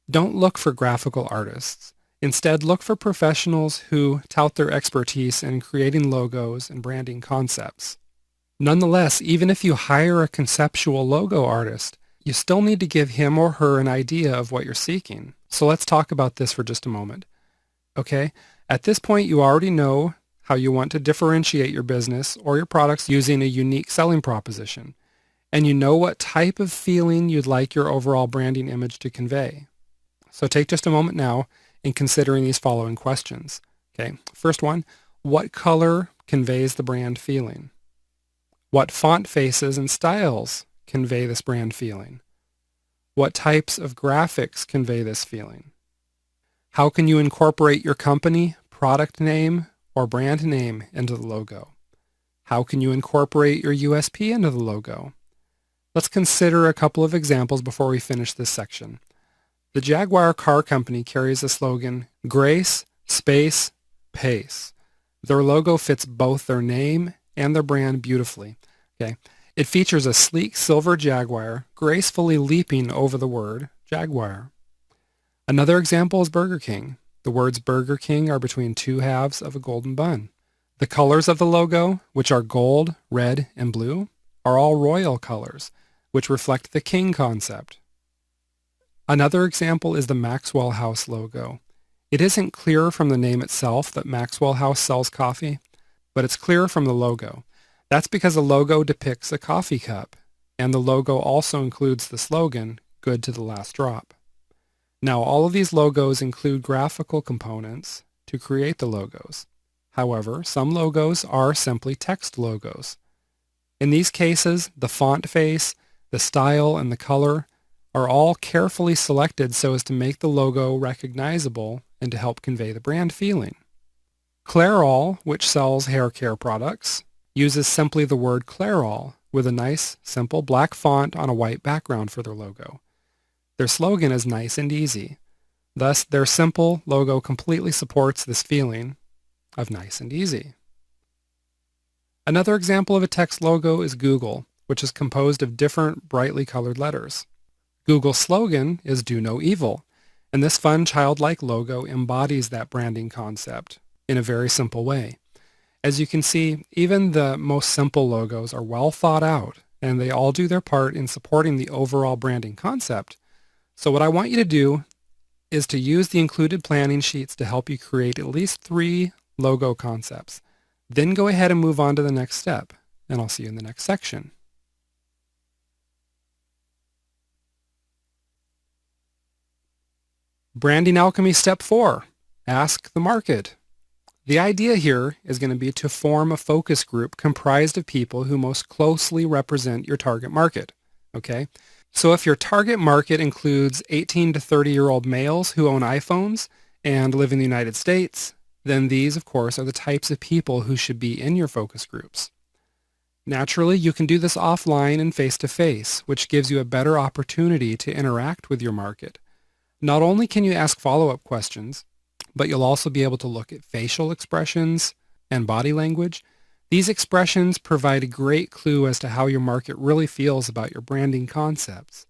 S1: don't look for graphical artists. Instead, look for professionals who tout their expertise in creating logos and branding concepts. Nonetheless, even if you hire a conceptual logo artist, you still need to give him or her an idea of what you're seeking. So let's talk about this for just a moment. Okay? At this point, you already know how you want to differentiate your business or your products using a unique selling proposition. And you know what type of feeling you'd like your overall branding image to convey. So take just a moment now in considering these following questions. Okay, first one, what color conveys the brand feeling? What font faces and styles convey this brand feeling? What types of graphics convey this feeling? How can you incorporate your company, product name, or brand name into the logo? How can you incorporate your USP into the logo? Let's consider a couple of examples before we finish this section. The Jaguar Car Company carries the slogan, Grace, Space, Pace. Their logo fits both their name and their brand beautifully. Okay. It features a sleek silver Jaguar gracefully leaping over the word Jaguar. Another example is Burger King. The words Burger King are between two halves of a golden bun. The colors of the logo, which are gold, red, and blue, are all royal colors, which reflect the king concept. Another example is the Maxwell House logo. It isn't clear from the name itself that Maxwell House sells coffee, but it's clear from the logo. That's because the logo depicts a coffee cup, and the logo also includes the slogan, good to the last drop. Now, all of these logos include graphical components to create the logos. However, some logos are simply text logos. In these cases, the font face, the style, and the color are all carefully selected so as to make the logo recognizable and to help convey the brand feeling. Clairol, which sells hair care products, uses simply the word Clairol with a nice, simple black font on a white background for their logo. Their slogan is nice and easy. Thus, their simple logo completely supports this feeling of nice and easy. Another example of a text logo is Google, which is composed of different brightly colored letters. Google's slogan is Do No Evil, and this fun childlike logo embodies that branding concept in a very simple way. As you can see, even the most simple logos are well thought out, and they all do their part in supporting the overall branding concept. So what I want you to do is to use the included planning sheets to help you create at least 3 logo concepts. Then go ahead and move on to the next step, and I'll see you in the next section. Branding Alchemy Step 4. Ask the market. The idea here is going to be to form a focus group comprised of people who most closely represent your target market. Okay? So if your target market includes 18 to 30-year-old males who own iPhones and live in the United States, then these, of course, are the types of people who should be in your focus groups. Naturally, you can do this offline and face-to-face, which gives you a better opportunity to interact with your market. Not only can you ask follow-up questions, but you'll also be able to look at facial expressions and body language. These expressions provide a great clue as to how your market really feels about your branding concepts.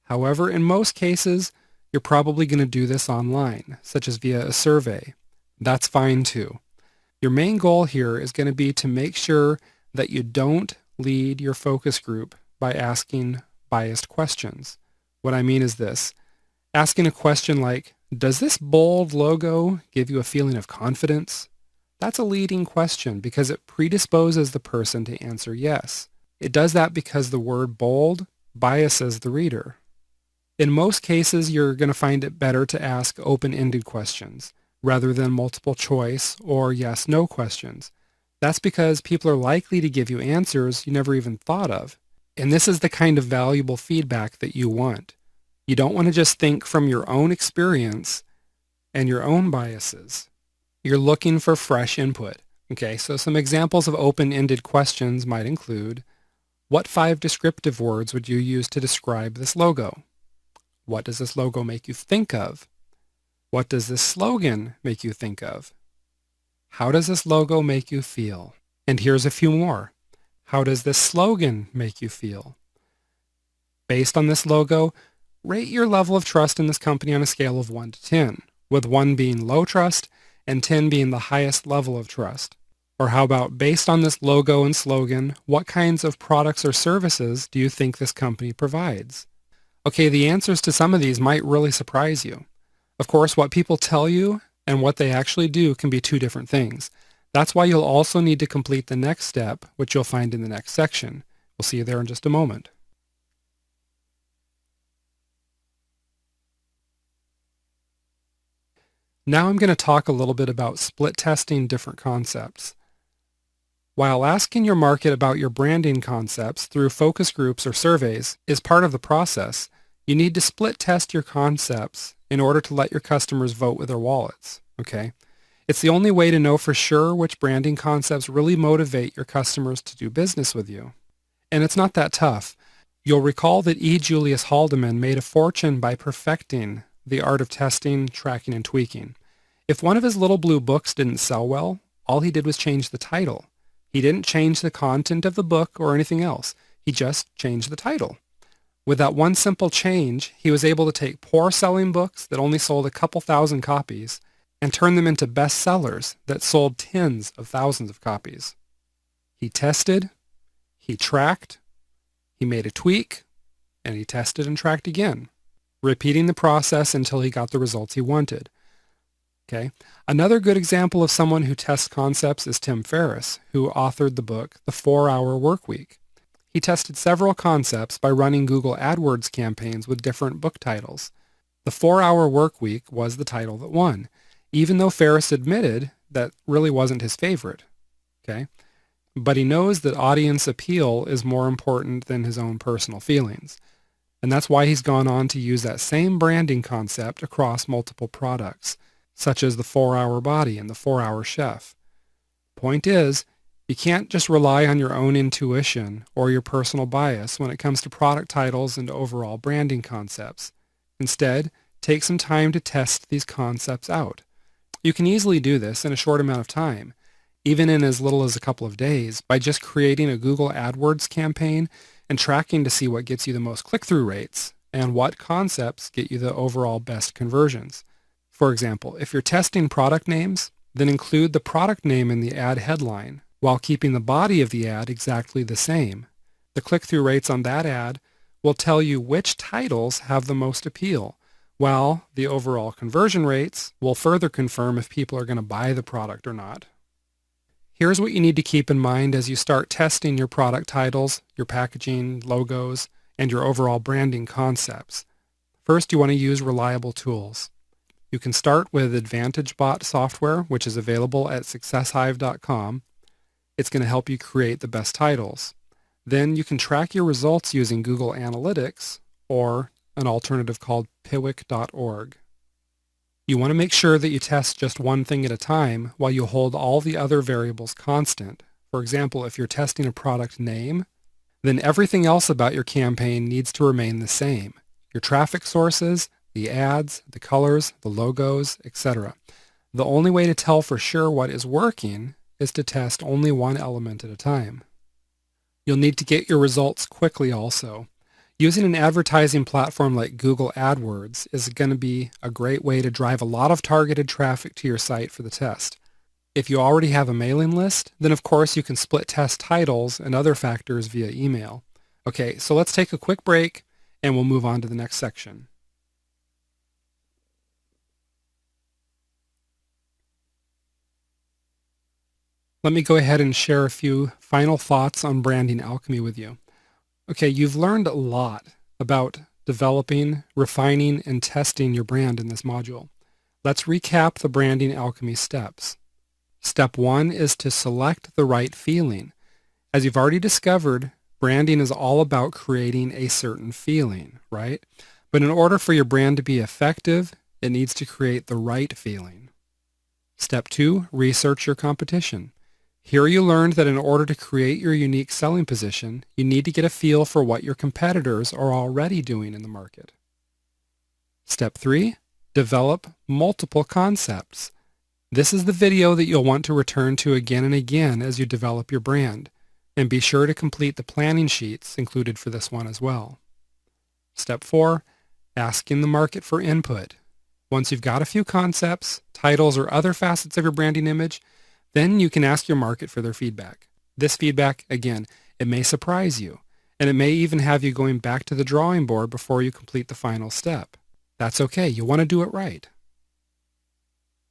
S1: However, in most cases, you're probably going to do this online, such as via a survey. That's fine too. Your main goal here is going to be to make sure that you don't lead your focus group by asking biased questions. What I mean is this. Asking a question like, does this bold logo give you a feeling of confidence? That's a leading question because it predisposes the person to answer yes. It does that because the word bold biases the reader. In most cases, you're going to find it better to ask open-ended questions rather than multiple choice or yes/no questions. That's because people are likely to give you answers you never even thought of. And this is the kind of valuable feedback that you want. You don't want to just think from your own experience and your own biases. You're looking for fresh input. Okay, so some examples of open-ended questions might include, what 5 descriptive words would you use to describe this logo? What does this logo make you think of? What does this slogan make you think of? How does this logo make you feel? And here's a few more. How does this slogan make you feel? Based on this logo, rate your level of trust in this company on a scale of 1 to 10, with 1 being low trust and 10 being the highest level of trust. Or how about, based on this logo and slogan, what kinds of products or services do you think this company provides? Okay, the answers to some of these might really surprise you. Of course, what people tell you and what they actually do can be two different things. That's why you'll also need to complete the next step, which you'll find in the next section. We'll see you there in just a moment. Now I'm going to talk a little bit about split testing different concepts. While asking your market about your branding concepts through focus groups or surveys is part of the process, you need to split test your concepts in order to let your customers vote with their wallets. Okay? It's the only way to know for sure which branding concepts really motivate your customers to do business with you. And it's not that tough. You'll recall that E. Julius Haldeman made a fortune by perfecting the art of testing, tracking, and tweaking. If one of his little blue books didn't sell well, all he did was change the title. He didn't change the content of the book or anything else. He just changed the title. With that one simple change, he was able to take poor-selling books that only sold a couple thousand copies and turn them into bestsellers that sold tens of thousands of copies. He tested, he tracked, he made a tweak, and he tested and tracked again, repeating the process until he got the results he wanted. Okay. Another good example of someone who tests concepts is Tim Ferriss, who authored the book The 4-Hour Workweek. He tested several concepts by running Google AdWords campaigns with different book titles. The 4-Hour Workweek was the title that won, even though Ferriss admitted that really wasn't his favorite. Okay? But he knows that audience appeal is more important than his own personal feelings. And that's why he's gone on to use that same branding concept across multiple products, such as the 4-Hour Body and the 4-Hour Chef. Point is, you can't just rely on your own intuition or your personal bias when it comes to product titles and overall branding concepts. Instead, take some time to test these concepts out. You can easily do this in a short amount of time, even in as little as a couple of days, by just creating a Google AdWords campaign and tracking to see what gets you the most click-through rates and what concepts get you the overall best conversions. For example, if you're testing product names, then include the product name in the ad headline while keeping the body of the ad exactly the same. The click-through rates on that ad will tell you which titles have the most appeal, while the overall conversion rates will further confirm if people are going to buy the product or not. Here's what you need to keep in mind as you start testing your product titles, your packaging, logos, and your overall branding concepts. First, you want to use reliable tools. You can start with AdvantageBot software, which is available at successhive.com. It's going to help you create the best titles. Then you can track your results using Google Analytics or an alternative called piwik.org. You want to make sure that you test just one thing at a time while you hold all the other variables constant. For example, if you're testing a product name, then everything else about your campaign needs to remain the same. Your traffic sources, the ads, the colors, the logos, etc. The only way to tell for sure what is working is to test only one element at a time. You'll need to get your results quickly also. Using an advertising platform like Google AdWords is going to be a great way to drive a lot of targeted traffic to your site for the test. If you already have a mailing list, then of course you can split test titles and other factors via email. Okay, so let's take a quick break and we'll move on to the next section. Let me go ahead and share a few final thoughts on branding alchemy with you. Okay, you've learned a lot about developing, refining, and testing your brand in this module. Let's recap the branding alchemy steps. Step 1 is to select the right feeling. As you've already discovered, branding is all about creating a certain feeling, right? But in order for your brand to be effective, it needs to create the right feeling. Step 2, research your competition. Here you learned that in order to create your unique selling position, you need to get a feel for what your competitors are already doing in the market. Step 3, develop multiple concepts. This is the video that you'll want to return to again and again as you develop your brand, and be sure to complete the planning sheets included for this one as well. Step 4, asking the market for input. Once you've got a few concepts, titles, or other facets of your branding image, then you can ask your market for their feedback. This feedback, again, it may surprise you, and it may even have you going back to the drawing board before you complete the final step. That's okay. You want to do it right.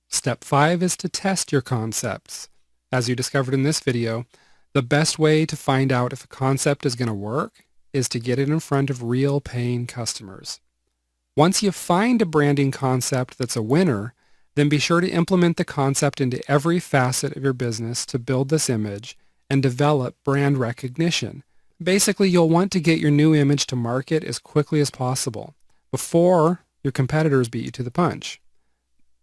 S1: Step 5 is to test your concepts. As you discovered in this video, the best way to find out if a concept is going to work is to get it in front of real paying customers. Once you find a branding concept that's a winner, then be sure to implement the concept into every facet of your business to build this image and develop brand recognition. Basically, you'll want to get your new image to market as quickly as possible before your competitors beat you to the punch.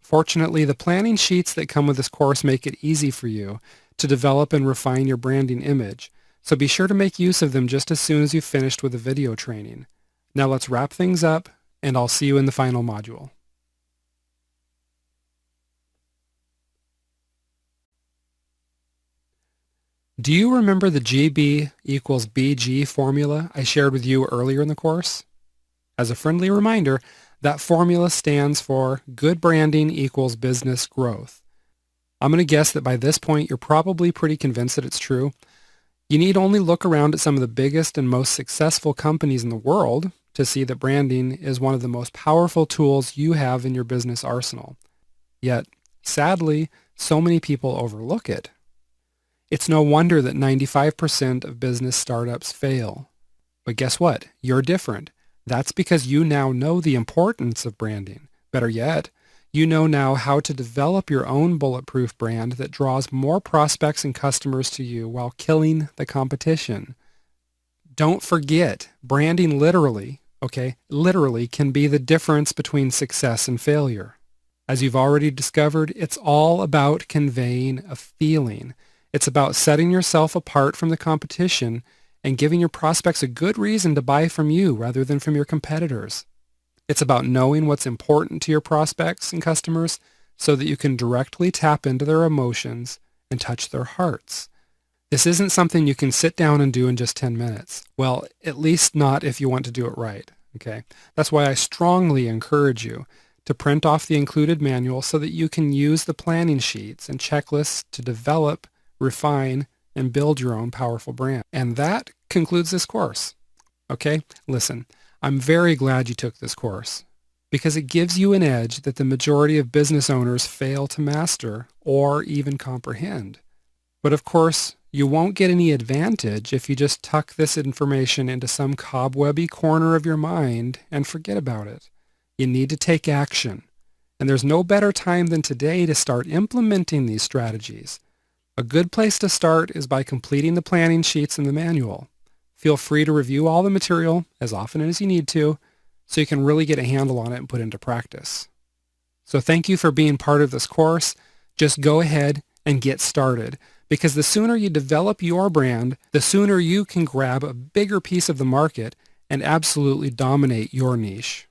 S1: Fortunately, the planning sheets that come with this course make it easy for you to develop and refine your branding image, so be sure to make use of them just as soon as you've finished with the video training. Now let's wrap things up, and I'll see you in the final module. Do you remember the GB equals BG formula I shared with you earlier in the course? As a friendly reminder, that formula stands for good branding equals business growth. I'm going to guess that by this point you're probably pretty convinced that it's true. You need only look around at some of the biggest and most successful companies in the world to see that branding is one of the most powerful tools you have in your business arsenal. Yet, sadly, so many people overlook it. It's no wonder that 95% of business startups fail. But guess what? You're different. That's because you now know the importance of branding. Better yet, you know now how to develop your own bulletproof brand that draws more prospects and customers to you while killing the competition. Don't forget, branding literally can be the difference between success and failure. As you've already discovered, it's all about conveying a feeling. It's about setting yourself apart from the competition and giving your prospects a good reason to buy from you rather than from your competitors. It's about knowing what's important to your prospects and customers so that you can directly tap into their emotions and touch their hearts. This isn't something you can sit down and do in just 10 minutes. Well, at least not if you want to do it right. Okay? That's why I strongly encourage you to print off the included manual so that you can use the planning sheets and checklists to develop, refine, and build your own powerful brand. And that concludes this course. Okay? Listen, I'm very glad you took this course because it gives you an edge that the majority of business owners fail to master or even comprehend. But of course, you won't get any advantage if you just tuck this information into some cobwebby corner of your mind and forget about it. You need to take action. And there's no better time than today to start implementing these strategies. A good place to start is by completing the planning sheets in the manual. Feel free to review all the material as often as you need to so you can really get a handle on it and put it into practice. So thank you for being part of this course. Just go ahead and get started because the sooner you develop your brand, the sooner you can grab a bigger piece of the market and absolutely dominate your niche.